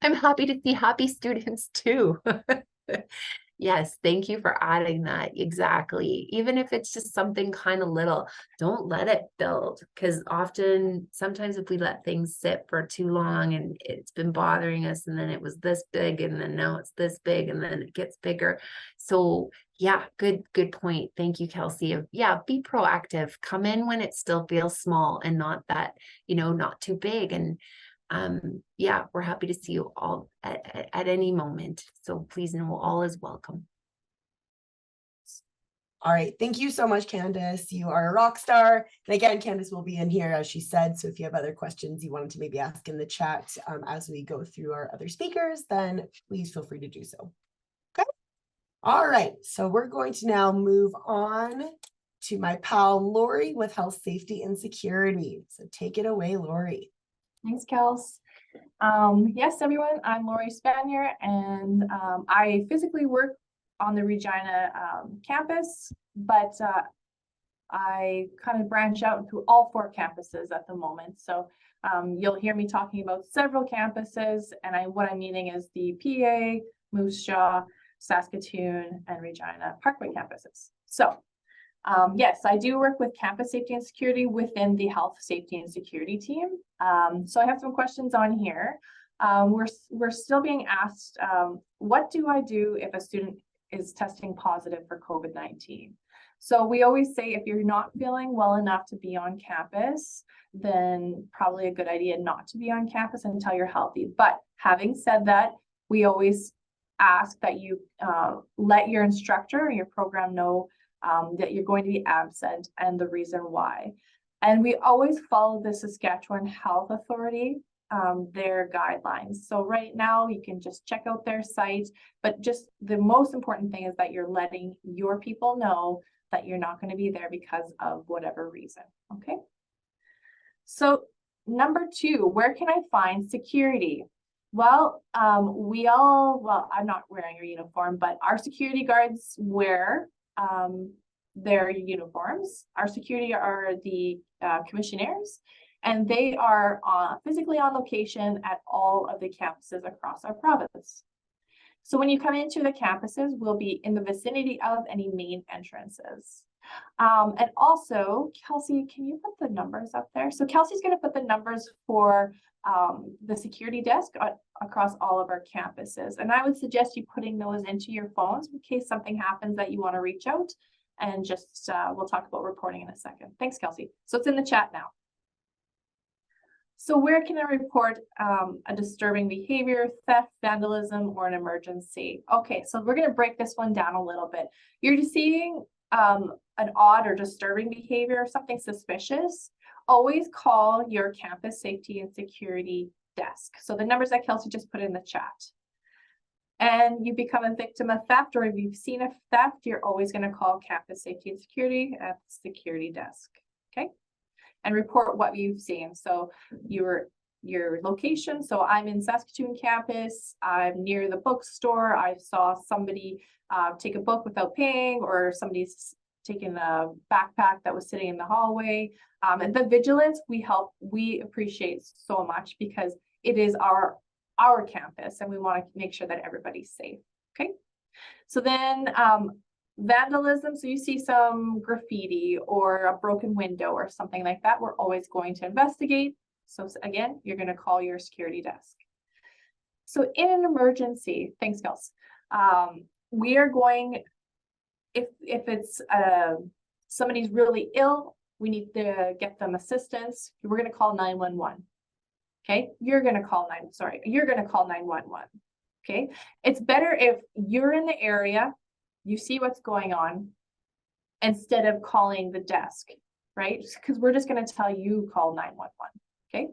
I'm happy to see happy students too. Yes, thank you for adding that. Exactly. Even if it's just something kind of little, don't let it build, because sometimes if we let things sit for too long and it's been bothering us, and then it was this big and then now it's this big and then it gets bigger. So yeah, good point. Thank you, Kelsey. Yeah, be proactive. Come in when it still feels small and not that, you know, not too big. And Yeah, we're happy to see you all at any moment. So please know all is welcome.
All right. Thank you so much, Candace. You are a rock star. And again, Candace will be in here, as she said. So if you have other questions you wanted to maybe ask in the chat as we go through our other speakers, then please feel free to do so. Okay. All right. So we're going to now move on to my pal, Lori, with Health, Safety, and Security. So take it away, Lori.
Thanks, Kels. Yes, everyone, I'm Lori Spanier, and I physically work on the Regina campus, but I kind of branch out through all 4 campuses at the moment. So you'll hear me talking about several campuses, and what I'm meaning is the PA, Moose Jaw, Saskatoon, and Regina Parkway campuses. So yes, I do work with campus safety and security within the health, safety, and security team. So I have some questions on here. We're still being asked, what do I do if a student is testing positive for COVID-19? So we always say if you're not feeling well enough to be on campus, then probably a good idea not to be on campus until you're healthy. But having said that, we always ask that you let your instructor or your program know that you're going to be absent and the reason why. And we always follow the Saskatchewan Health Authority, their guidelines. So right now you can just check out their site, but just the most important thing is that you're letting your people know that you're not going to be there because of whatever reason. Okay. So number 2, where can I find security? Well, I'm not wearing a uniform, but our security guards wear their uniforms. Our security are the commissionaires, and they are physically on location at all of the campuses across our province. So when you come into the campuses, we'll be in the vicinity of any main entrances. And also, Kelsey, can you put the numbers up there? So Kelsey's going to put the numbers for the security desk across all of our campuses. And I would suggest you putting those into your phones in case something happens that you want to reach out. And just, we'll talk about reporting in a second. Thanks, Kelsey. So it's in the chat now. So where can I report a disturbing behavior, theft, vandalism, or an emergency? Okay, so we're going to break this one down a little bit. You're just seeing an odd or disturbing behavior or something suspicious, always call your campus safety and security desk. So the numbers that Kelsey just put in the chat. And you become a victim of theft, or if you've seen a theft, you're always going to call campus safety and security at the security desk. Okay. And report what you've seen. So your location. So I'm in Saskatoon campus. I'm near the bookstore. I saw somebody take a book without paying, or somebody's taken a backpack that was sitting in the hallway. And the vigilance we appreciate so much because it is our campus and we want to make sure that everybody's safe. Okay. So then vandalism. So you see some graffiti or a broken window or something like that, we're always going to investigate. So again, you're going to call your security desk. So in an emergency, thanks, Kels. We are going, if it's somebody's really ill, we need to get them assistance. We're going to call 911. Okay, you're going to call 911. Okay, it's better if you're in the area, you see what's going on, instead of calling the desk, right? Because we're just going to tell you call 911. Okay.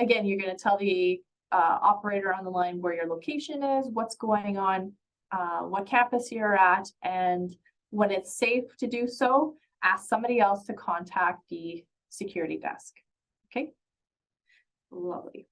Again, you're going to tell the operator on the line where your location is, what's going on, what campus you're at, and when it's safe to do so, ask somebody else to contact the security desk. Okay. Lovely.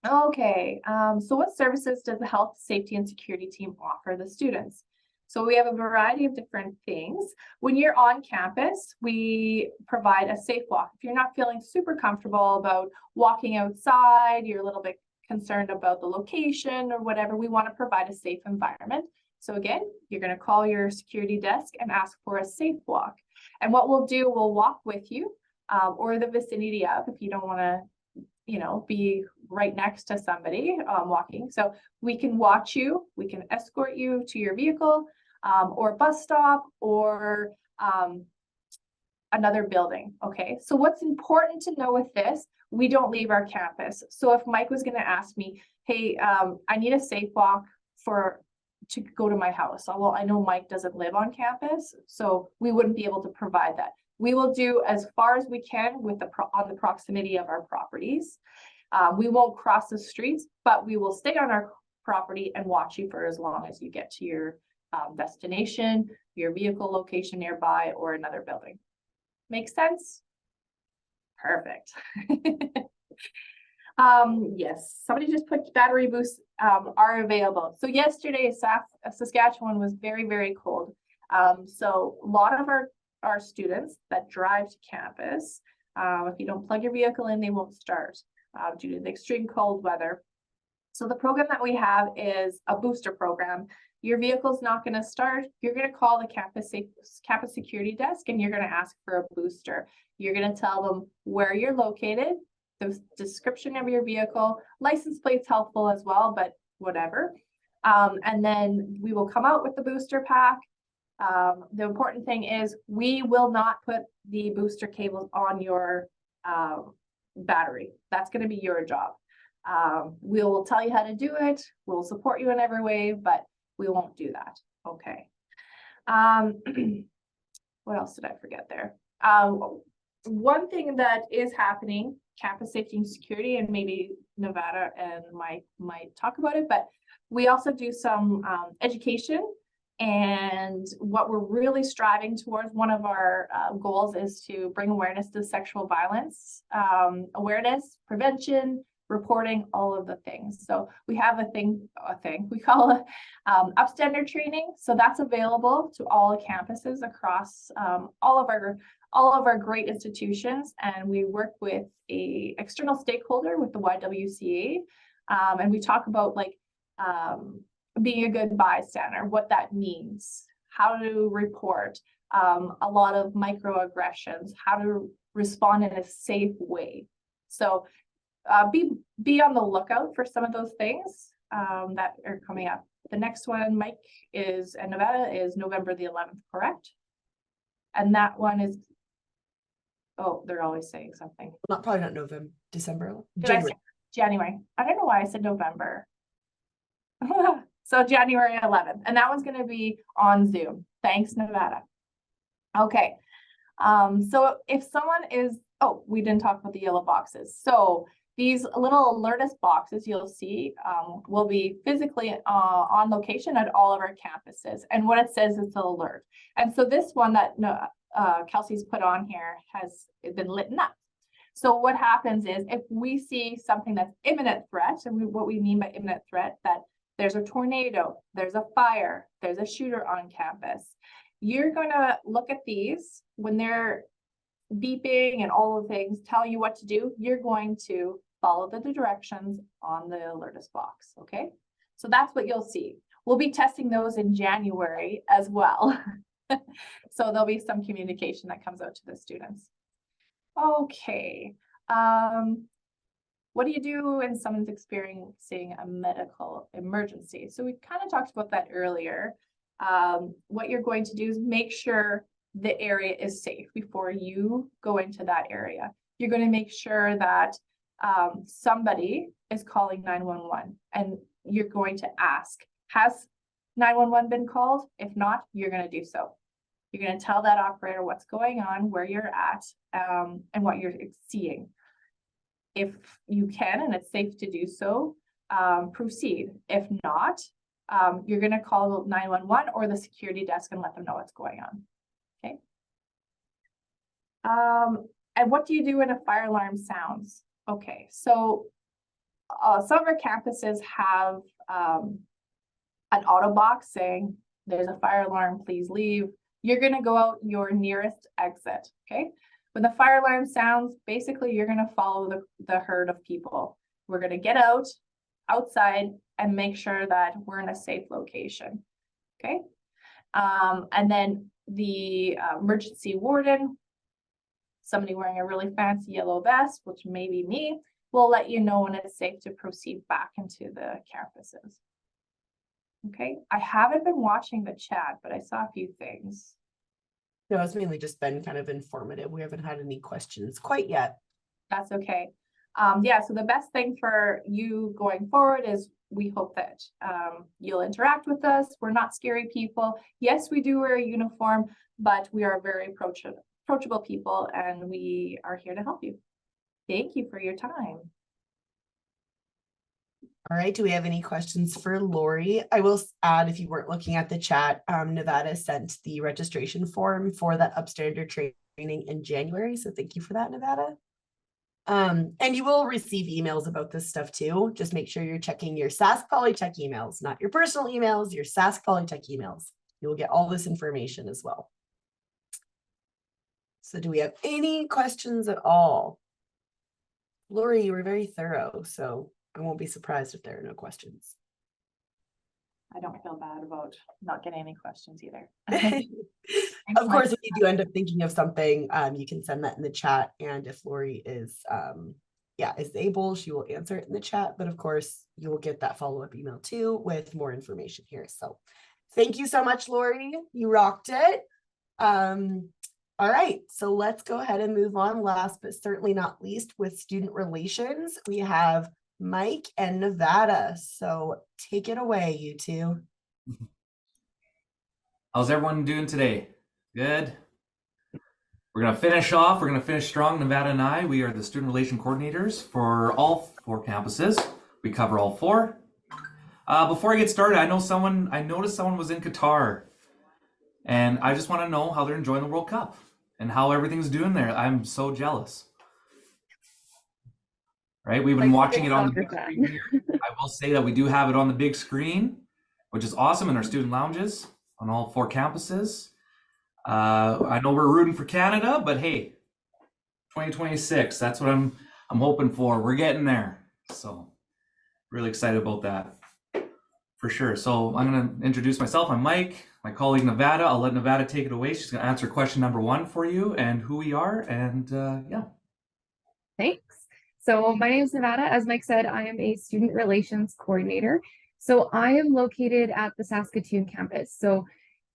Okay, so what services does the health, safety, and security team offer the students? So we have a variety of different things. When you're on campus, we provide a safe walk. If you're not feeling super comfortable about walking outside, you're a little bit concerned about the location or whatever, we want to provide a safe environment. So again, you're going to call your security desk and ask for a safe walk. And what we'll do, we'll walk with you or the vicinity of, if you don't want to, be right next to somebody walking. So we can watch you, we can escort you to your vehicle or bus stop, or another building, okay? So what's important to know with this, we don't leave our campus. So if Mike was gonna ask me, hey, I need a safe walk to go to my house. Well, I know Mike doesn't live on campus, so we wouldn't be able to provide that. We will do as far as we can with on the proximity of our properties. We won't cross the streets, but we will stay on our property and watch you for as long as you get to your destination, your vehicle location nearby, or another building. Make sense? Perfect. Yes, somebody just put battery boosts are available. So yesterday, Saskatchewan was very, very cold. So a lot of our students that drive to campus, if you don't plug your vehicle in, they won't start due to the extreme cold weather. So the program that we have is a booster program. Your vehicle's not going to start. You're going to call the campus security desk and you're going to ask for a booster. You're going to tell them where you're located, the description of your vehicle, license plate's helpful as well, but whatever. And then we will come out with the booster pack. The important thing is we will not put the booster cables on your battery. That's going to be your job. We'll tell you how to do it. We'll support you in every way, but we won't do that. Okay. What else did I forget there? One thing that is happening, campus safety and security, and maybe Nevada and Mike might talk about it, but we also do some education. And what we're really striving towards, one of our goals is to bring awareness to sexual violence, awareness, prevention, reporting, all of the things. So we have a thing we call it upstander training. So that's available to all campuses across all of our great institutions. And we work with a external stakeholder with the YWCA. And we talk about like being a good bystander, what that means, how to report, a lot of microaggressions, how to respond in a safe way. So be on the lookout for some of those things that are coming up. The next one, Mike, and Nevada is November the 11th, correct? And that one is, oh, they're always saying something.
Probably not November, December.
Did I say January? I don't know why I said November. So January 11th, and that one's going to be on Zoom. Thanks, Nevada. Okay. So if someone is, oh, we didn't talk about the yellow boxes. So these little alert us boxes you'll see will be physically on location at all of our campuses. And what it says is an alert. And so this one that Kelsey's put on here has been lit up. So what happens is if we see something that's imminent threat, and what we mean by imminent threat, that there's a tornado, there's a fire, there's a shooter on campus, you're going to look at these when they're beeping and all the things, telling you what to do. You're going to follow the directions on the alert us box. Okay. So that's what you'll see. We'll be testing those in January as well. So there'll be some communication that comes out to the students. Okay. What do you do when someone's experiencing a medical emergency? So we kind of talked about that earlier. What you're going to do is make sure the area is safe before you go into that area. You're going to make sure that somebody is calling 911, and you're going to ask, has 911 been called? If not, you're going to do so. You're going to tell that operator what's going on, where you're at, and what you're seeing. If you can, and it's safe to do so, proceed. If not, you're going to call 911 or the security desk and let them know what's going on. Okay. And what do you do when a fire alarm sounds? Okay, so some of our campuses have an auto box saying there's a fire alarm, please leave. You're going to go out your nearest exit. Okay. When the fire alarm sounds, basically you're going to follow the herd of people. We're going to get outside and make sure that we're in a safe location. Okay. And then the emergency warden, somebody wearing a really fancy yellow vest, which may be me, will let you know when it's safe to proceed back into the campuses. Okay. I haven't been watching the chat, but I saw a few things.
No, it's mainly just been kind of informative. We haven't had any questions quite yet.
That's okay. Yeah, so the best thing for you going forward is we hope that you'll interact with us. We're not scary people. Yes, we do wear a uniform, but we are very approachable people, and we are here to help you. Thank you for your time.
All right, do we have any questions for Lori? I will add, if you weren't looking at the chat, Nevada sent the registration form for that upstandard training in January. So thank you for that, Nevada. And you will receive emails about this stuff too. Just make sure you're checking your Sask Polytech emails, not your personal emails, your Sask Polytech emails. You will get all this information as well. So do we have any questions at all? Lori, you were very thorough, so I won't be surprised if there are no questions.
I don't feel bad about not getting any questions either.
Of course, if you do end up thinking of something, you can send that in the chat. And if Lori is able, she will answer it in the chat. But of course, you will get that follow-up email too with more information here. So thank you so much, Lori. You rocked it. All right, so let's go ahead and move on. Last but certainly not least, with student relations, we have Mike and Nevada. So take it away, you two.
How's everyone doing today? Good. We're going to finish off. We're going to finish strong. Nevada and I, we are the student relation coordinators for all 4 campuses. We cover all 4. Before I get started, I noticed someone was in Qatar, and I just want to know how they're enjoying the World Cup and how everything's doing there. I'm so jealous. Right? We've been watching it on the big screen here. I will say that we do have it on the big screen, which is awesome in our student lounges on all 4 campuses. I know we're rooting for Canada, but hey, 2026, that's what I'm hoping for. We're getting there. So really excited about that for sure. So I'm going to introduce myself. I'm Mike, my colleague Nevada. I'll let Nevada take it away. She's going to answer question number 1 for you and who we are. And yeah.
Thanks. So my name is Nevada. As Mike said, I am a student relations coordinator. So I am located at the Saskatoon campus. So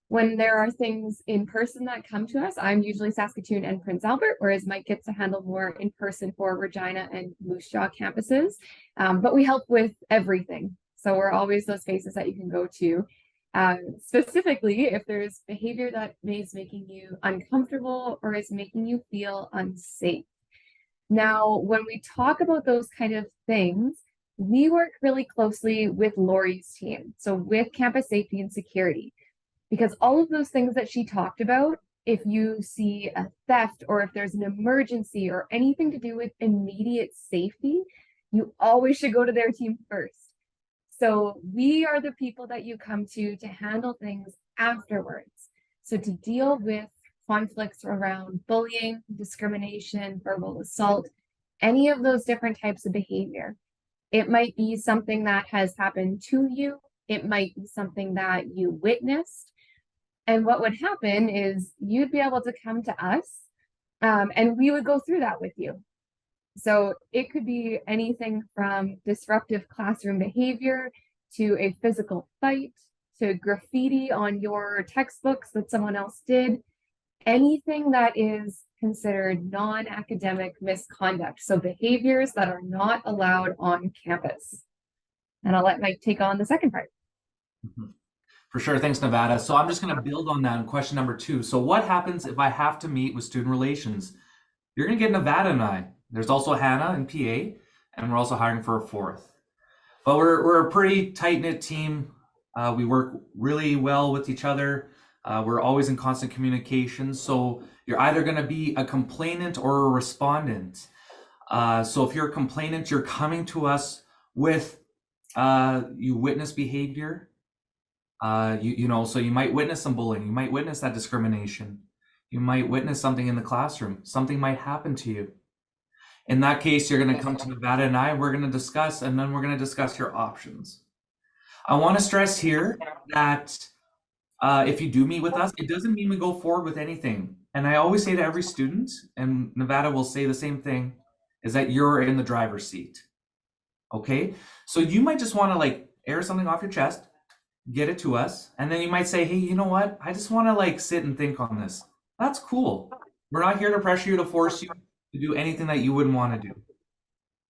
when there are things in person that come to us, I'm usually Saskatoon and Prince Albert, whereas Mike gets to handle more in person for Regina and Moose Jaw campuses. But we help with everything. So we're always those spaces that you can go to. Specifically, if there's behavior that is making you uncomfortable or is making you feel unsafe. Now, when we talk about those kind of things, we work really closely with Lori's team, so with campus safety and security, because all of those things that she talked about, if you see a theft or if there's an emergency or anything to do with immediate safety, you always should go to their team first. So we are the people that you come to handle things afterwards. So to deal with conflicts around bullying, discrimination, verbal assault, any of those different types of behavior. It might be something that has happened to you. It might be something that you witnessed. And what would happen is you'd be able to come to us and we would go through that with you. So it could be anything from disruptive classroom behavior to a physical fight to graffiti on your textbooks that someone else did. Anything that is considered non-academic misconduct. So behaviors that are not allowed on campus. And I'll let Mike take on the second part.
For sure. Thanks, Nevada. So I'm just going to build on that in question number 2. So what happens if I have to meet with student relations? You're going to get Nevada and I. There's also Hannah and PA, and we're also hiring for a 4th. But we're a pretty tight-knit team. We work really well with each other. We're always in constant communication. So you're either going to be a complainant or a respondent. So if you're a complainant, you're coming to us with you witness behavior. So you might witness some bullying. You might witness that discrimination. You might witness something in the classroom. Something might happen to you. In that case, you're going to come to Nevada and I. We're going to discuss, and then we're going to discuss your options. I want to stress here that if you do meet with us, it doesn't mean we go forward with anything. And I always say to every student, and Nevada will say the same thing, is that you're in the driver's seat. Okay? So you might just want to air something off your chest, get it to us, and then you might say, hey, you know what? I just want to sit and think on this. That's cool. We're not here to pressure you, to force you to do anything that you wouldn't want to do.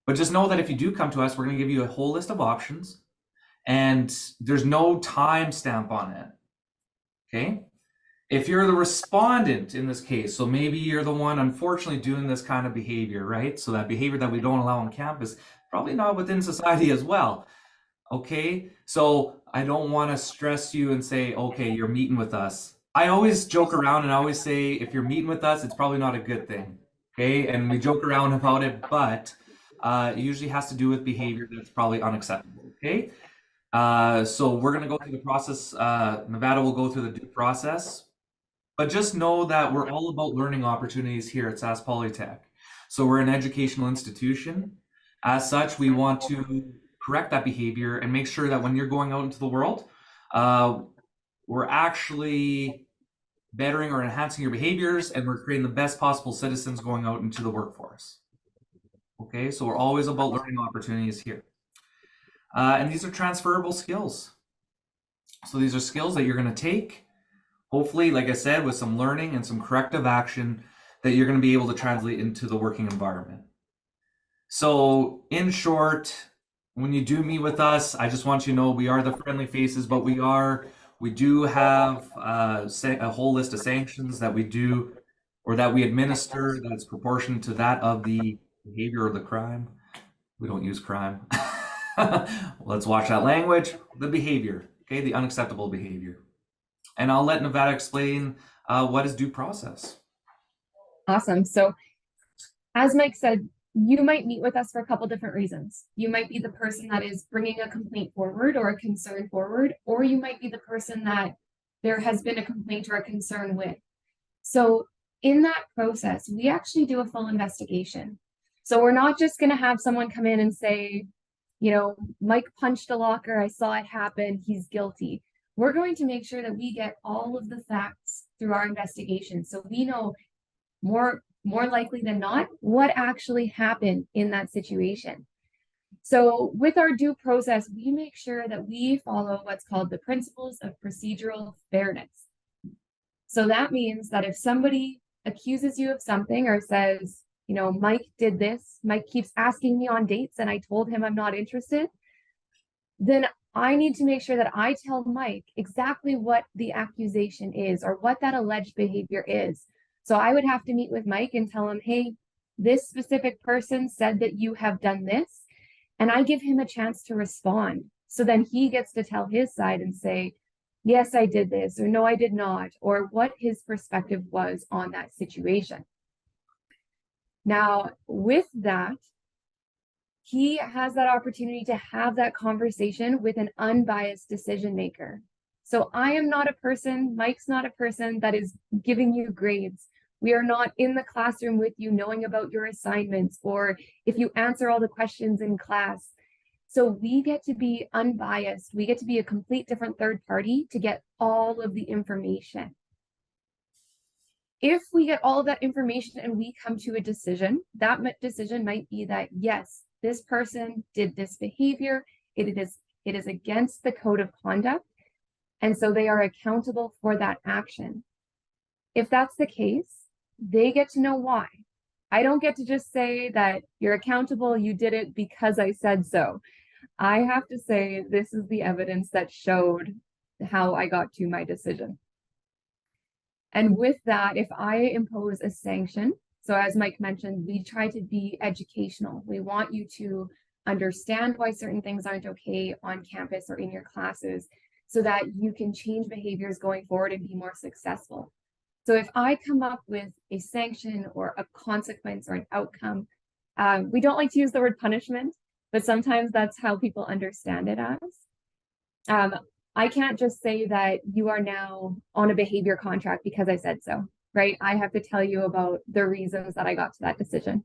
But just know that if you do come to us, we're going to give you a whole list of options, and there's no time stamp on it. Okay? If you're the respondent in this case, so maybe you're the one unfortunately doing this kind of behavior, right? So that behavior that we don't allow on campus, probably not within society as well. Okay? So I don't want to stress you and say, okay, you're meeting with us. I always joke around and always say, if you're meeting with us, it's probably not a good thing. Okay? And we joke around about it, but it usually has to do with behavior that's probably unacceptable. Okay? So we're going to go through the process. Nevada will go through the due process. But just know that we're all about learning opportunities here at Sask Polytech. So we're an educational institution. As such, we want to correct that behavior and make sure that when you're going out into the world, we're actually bettering or enhancing your behaviors, and we're creating the best possible citizens going out into the workforce. Okay, so we're always about learning opportunities here. And these are transferable skills. So these are skills that you're going to take, hopefully, like I said, with some learning and some corrective action that you're going to be able to translate into the working environment. So in short, when you do meet with us, I just want you to know we are the friendly faces, but we do have a whole list of sanctions that we do or that we administer that's proportionate to that of the behavior or the crime. We don't use crime. Let's watch that language. The behavior, okay, the unacceptable behavior. And I'll let Nevada explain what is due process.
Awesome. So as Mike said, you might meet with us for a couple different reasons. You might be the person that is bringing a complaint forward or a concern forward, or you might be the person that there has been a complaint or a concern with. So in that process, we actually do a full investigation. So we're not just going to have someone come in and say, you know, Mike punched a locker, I saw it happen, he's guilty. We're going to make sure that we get all of the facts through our investigation. So we know more likely than not what actually happened in that situation. So with our due process, we make sure that we follow what's called the principles of procedural fairness. So that means that if somebody accuses you of something or says, you know, Mike did this, Mike keeps asking me on dates and I told him I'm not interested, then I need to make sure that I tell Mike exactly what the accusation is or what that alleged behavior is. So I would have to meet with Mike and tell him, hey, this specific person said that you have done this, and I give him a chance to respond. So then he gets to tell his side and say, yes, I did this, or no, I did not, or what his perspective was on that situation. Now, with that, he has that opportunity to have that conversation with an unbiased decision maker. So I am not a person, Mike's not a person that is giving you grades. We are not in the classroom with you knowing about your assignments or if you answer all the questions in class. So we get to be unbiased. We get to be a complete different third party to get all of the information. If we get all of that information and we come to a decision, that decision might be that, yes, this person did this behavior. It is against the code of conduct. And so they are accountable for that action. If that's the case, they get to know why. I don't get to just say that you're accountable, you did it because I said so. I have to say this is the evidence that showed how I got to my decision. And with that, if I impose a sanction, so as Mike mentioned, we try to be educational. We want you to understand why certain things aren't okay on campus or in your classes so that you can change behaviors going forward and be more successful. So if I come up with a sanction or a consequence or an outcome, we don't like to use the word punishment, but sometimes that's how people understand it as. I can't just say that you are now on a behavior contract because I said so, right? I have to tell you about the reasons that I got to that decision.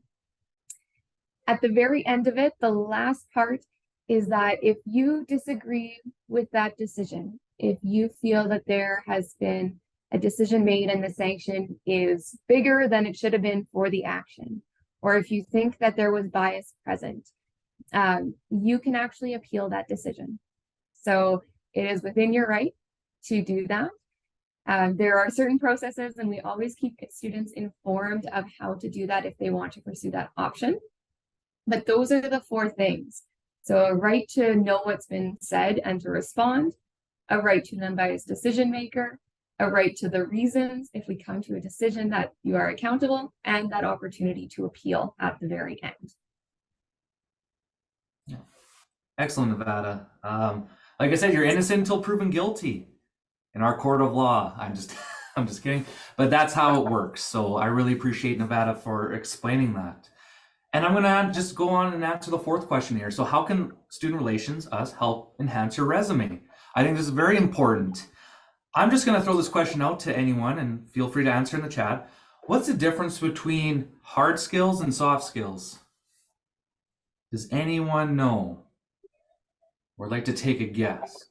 At the very end of it, the last part is that if you disagree with that decision, if you feel that there has been a decision made and the sanction is bigger than it should have been for the action, or if you think that there was bias present, you can actually appeal that decision. So it is within your right to do that. There are certain processes, and we always keep students informed of how to do that if they want to pursue that option. But those are the 4 things. So a right to know what's been said and to respond, a right to an unbiased decision maker, a right to the reasons if we come to a decision that you are accountable, and that opportunity to appeal at the very end.
Excellent, Nevada. Like I said, you're innocent until proven guilty in our court of law. I'm just kidding, but that's how it works. So I really appreciate Nevada for explaining that. And I'm gonna just go on and answer the 4th question here. So how can student relations, us, help enhance your resume? I think this is very important. I'm just gonna throw this question out to anyone, and feel free to answer in the chat. What's the difference between hard skills and soft skills? Does anyone know? Or like to take a guess?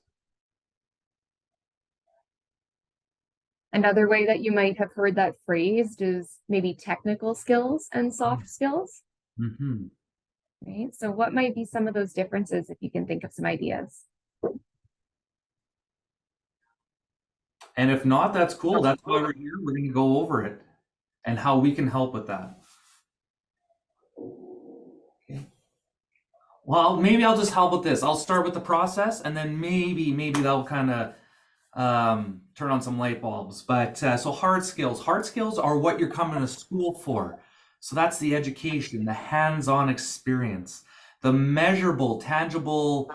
Another way that you might have heard that phrased is maybe technical skills and soft skills.
Mm-hmm.
Right? So what might be some of those differences if you can think of some ideas?
And if not, that's cool. That's why we're here. We're going to go over it and how we can help with that. Okay. Well, maybe I'll just help with this. I'll start with the process, and then maybe that'll kind of turn on some light bulbs. But so hard skills. Hard skills are what you're coming to school for. So that's the education, the hands-on experience, the measurable, tangible,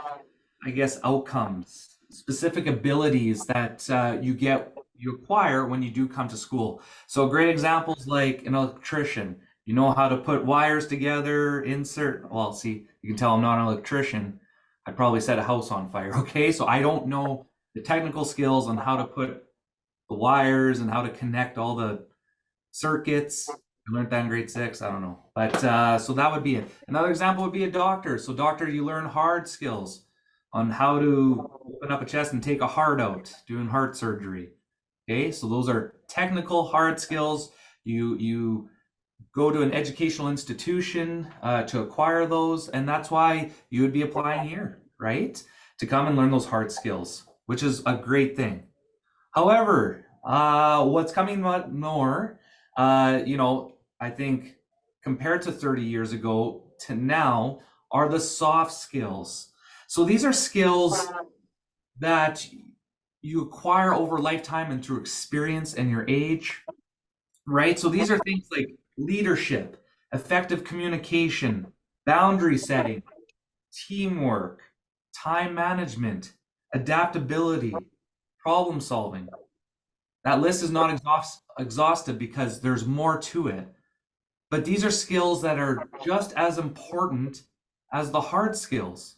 I guess, outcomes, specific abilities that you acquire when you do come to school. So great examples like an electrician. You know how to put wires together, insert, well, see, you can tell I'm not an electrician. I'd probably set a house on fire, okay? So I don't know the technical skills on how to put the wires and how to connect all the circuits. I learned that in grade 6, I don't know. But so that would be it. Another example would be a doctor. So doctor, you learn hard skills on how to open up a chest and take a heart out, doing heart surgery. Okay, so those are technical hard skills. You go to an educational institution to acquire those, and that's why you would be applying here, right? To come and learn those hard skills, which is a great thing. However, what's coming more, I think compared to 30 years ago to now are the soft skills. So these are skills that you acquire over lifetime and through experience and your age, right? So these are things like leadership, effective communication, boundary setting, teamwork, time management, adaptability, problem solving. That list is not exhaustive because there's more to it. But these are skills that are just as important as the hard skills.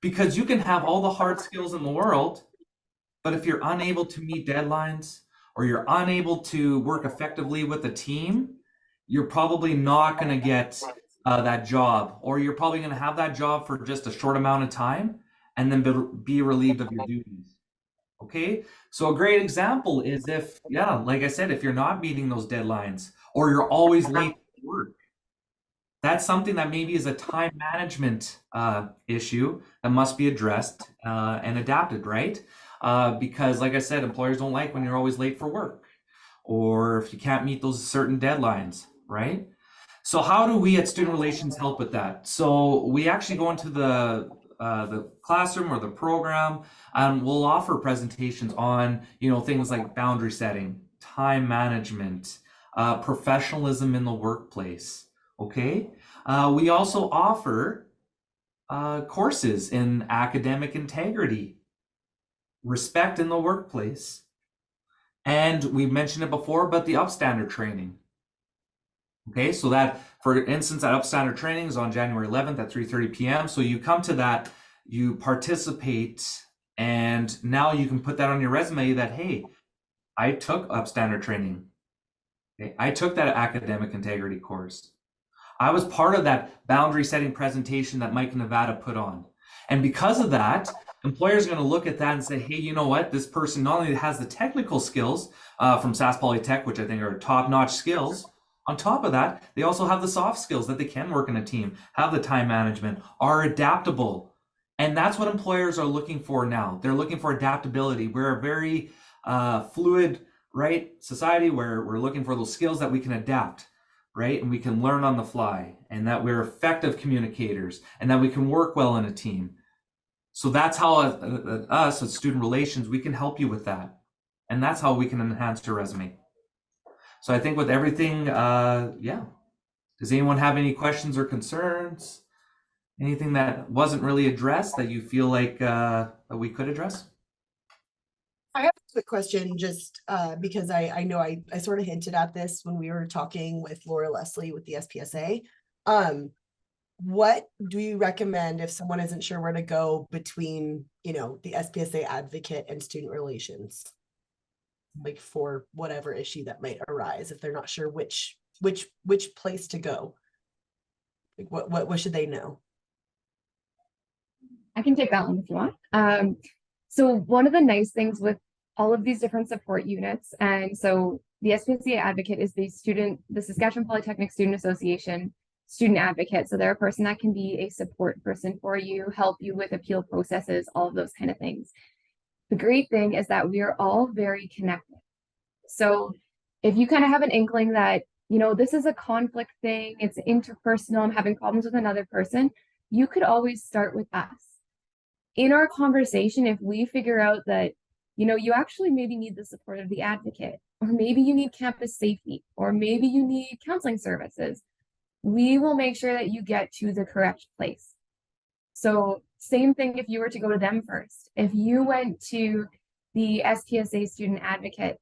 Because you can have all the hard skills in the world, but if you're unable to meet deadlines or you're unable to work effectively with a team, you're probably not going to get that job, or you're probably going to have that job for just a short amount of time and then be relieved of your duties. Okay, so a great example is if, like I said, if you're not meeting those deadlines or you're always late to work, that's something that maybe is a time management issue that must be addressed and adapted, right? Because like I said, employers don't like when you're always late for work or if you can't meet those certain deadlines, right? So how do we at Student Relations help with that? So we actually go into the classroom or the program, and we'll offer presentations on, things like boundary setting, time management, professionalism in the workplace. Okay. We also offer courses in academic integrity, respect in the workplace, and we've mentioned it before, but the upstander training. Okay, so that, for instance, that upstander training is on January 11th at 3:30 p.m. So you come to that, you participate, and now you can put that on your resume that, hey, I took upstander training. Okay, I took that academic integrity course. I was part of that boundary setting presentation that Mike Nevada put on. And because of that, employers are going to look at that and say, hey, you know what? This person not only has the technical skills from Sask Polytech, which I think are top-notch skills, on top of that, they also have the soft skills that they can work in a team, have the time management, are adaptable. And that's what employers are looking for now. They're looking for adaptability. We're a very fluid, right, society where we're looking for those skills that we can adapt, right, and we can learn on the fly, and that we're effective communicators, and that we can work well in a team. So that's how us as student relations, we can help you with that. And that's how we can enhance your resume. So I think with everything, yeah. Does anyone have any questions or concerns? Anything that wasn't really addressed that you feel like that we could address?
I have a quick question, just because I know I sort of hinted at this when we were talking with Laura Leslie with the SPSA. What do you recommend if someone isn't sure where to go between, you know, the SPSA advocate and student relations? Like for whatever issue that might arise, if they're not sure which place to go. Like what should they know?
I can take that one if you want. So one of the nice things with all of these different support units, and so the SPSA advocate is the Saskatchewan Polytechnic Student Association student advocate. So they're a person that can be a support person for you, help you with appeal processes, all of those kind of things. The great thing is that we are all very connected. So if you kind of have an inkling that, you know, this is a conflict thing, it's interpersonal, I'm having problems with another person, you could always start with us. In our conversation, if we figure out that, you know, you actually maybe need the support of the advocate, or maybe you need campus safety, or maybe you need counseling services, we will make sure that you get to the correct place. So same thing if you were to go to them first. If you went to the SPSA student advocate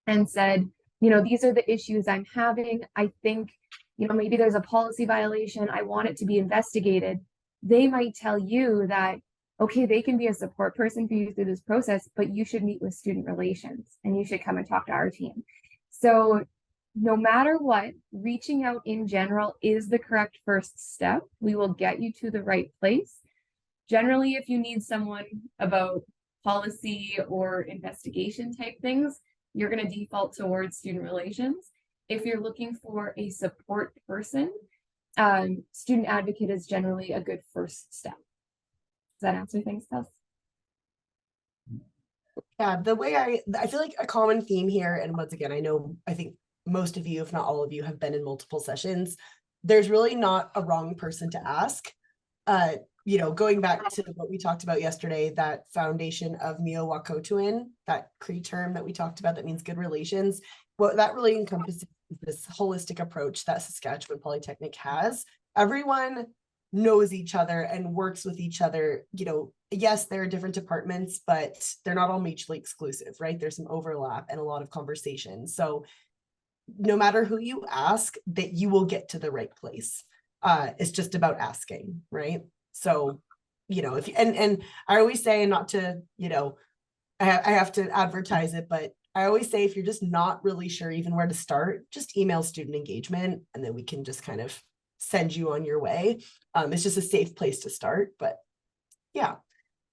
and said, you know, these are the issues I'm having, I think, you know, maybe there's a policy violation, I want it to be investigated, they might tell you that, okay, they can be a support person for you through this process, but you should meet with student relations and you should come and talk to our team. So no matter what, reaching out in general is the correct first step. We will get you to the right place. Generally, if you need someone about policy or investigation type things, you're going to default towards student relations. If you're looking for a support person, student advocate is generally a good first step. Does that answer things, Kels?
Yeah, the way I feel like a common theme here, and once again, I think most of you, if not all of you, have been in multiple sessions. There's really not a wrong person to ask. You know, going back to what we talked about yesterday, that foundation of Mio Wakotuin, that Cree term that we talked about that means good relations, what that really encompasses this holistic approach that Saskatchewan Polytechnic has. Everyone knows each other and works with each other. You know, yes, there are different departments, but they're not all mutually exclusive, right? There's some overlap and a lot of conversation. So no matter who you ask, that you will get to the right place. It's just about asking, right? So, you know, if you, and I always say, not to, you know, I have to advertise it, but I always say, if you're just not really sure even where to start, just email student engagement, and then we can just kind of send you on your way. It's just a safe place to start, but yeah.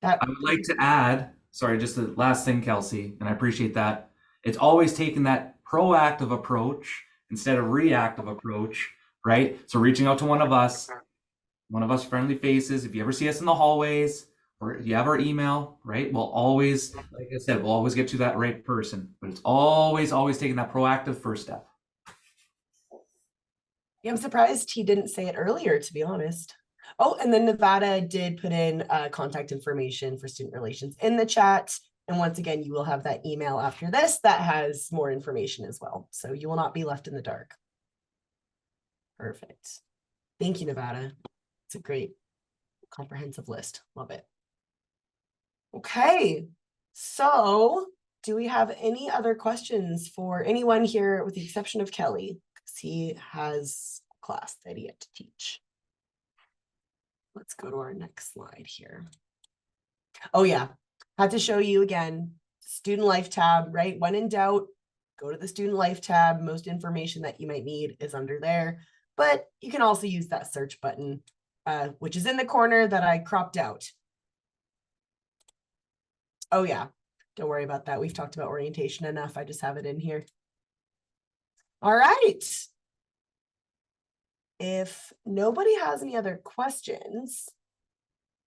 I would like to add, sorry, just the last thing, Kelsey, and I appreciate that. It's always taking that proactive approach instead of reactive approach, right? So reaching out to one of us friendly faces. If you ever see us in the hallways or you have our email, right? We'll always, like I said, we'll always get you that right person, but it's always taking that proactive first step.
Yeah, I'm surprised he didn't say it earlier, to be honest. Oh, and then Nevada did put in contact information for student relations in the chat. And once again, you will have that email after this that has more information as well. So you will not be left in the dark. Perfect. Thank you, Nevada. It's a great comprehensive list. Love it. Okay, so do we have any other questions for anyone here with the exception of Kelly? Because he has class that he had to teach. Let's go to our next slide here. Oh yeah, had to show you again, student life tab, right? When in doubt, go to the student life tab. Most information that you might need is under there, but you can also use that search button, which is in the corner that I cropped out. Oh yeah, don't worry about that. We've talked about orientation enough. I just have it in here. All right. If nobody has any other questions,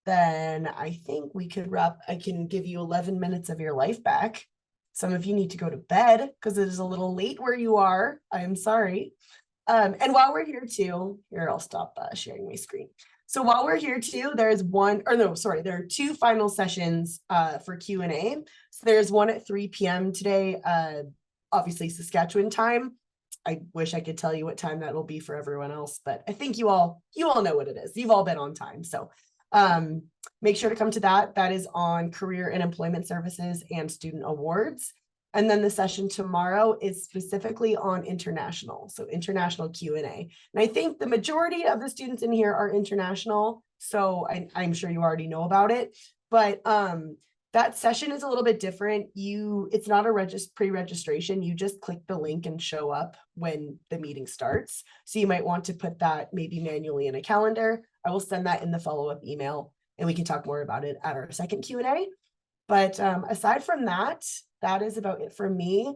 then I think we could wrap. I can give you 11 minutes of your life back. Some of you need to go to bed because it is a little late where you are. I am sorry. And while we're here too, here, I'll stop sharing my screen. So while we're here too, there are 2 final sessions for Q&A. So there's one at 3 p.m. today, obviously Saskatchewan time. I wish I could tell you what time that will be for everyone else, but I think you all know what it is. You've all been on time. So make sure to come to that. That is on career and employment services and student awards. And then the session tomorrow is specifically on international. So international Q&A. And I think the majority of the students in here are international. So I'm sure you already know about it, but that session is a little bit different. It's not a pre-registration. You just click the link and show up when the meeting starts. So you might want to put that maybe manually in a calendar. I will send that in the follow-up email and we can talk more about it at our second Q&A. But aside from that, that is about it for me.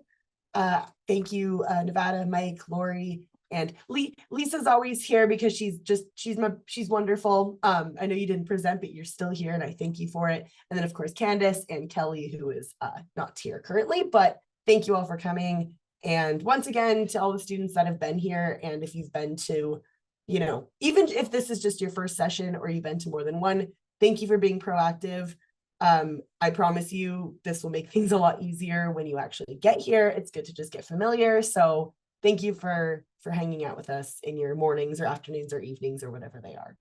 Thank you, Nevada, Mike, Lori, and Lisa's always here because she's wonderful. I know you didn't present, but you're still here and I thank you for it. And then of course, Candace and Kelly, who is not here currently, but thank you all for coming. And once again, to all the students that have been here, and if you've been to, even if this is just your first session or you've been to more than one, thank you for being proactive. I promise you this will make things a lot easier when you actually get here. It's good to just get familiar. So thank you for hanging out with us in your mornings or afternoons or evenings or whatever they are.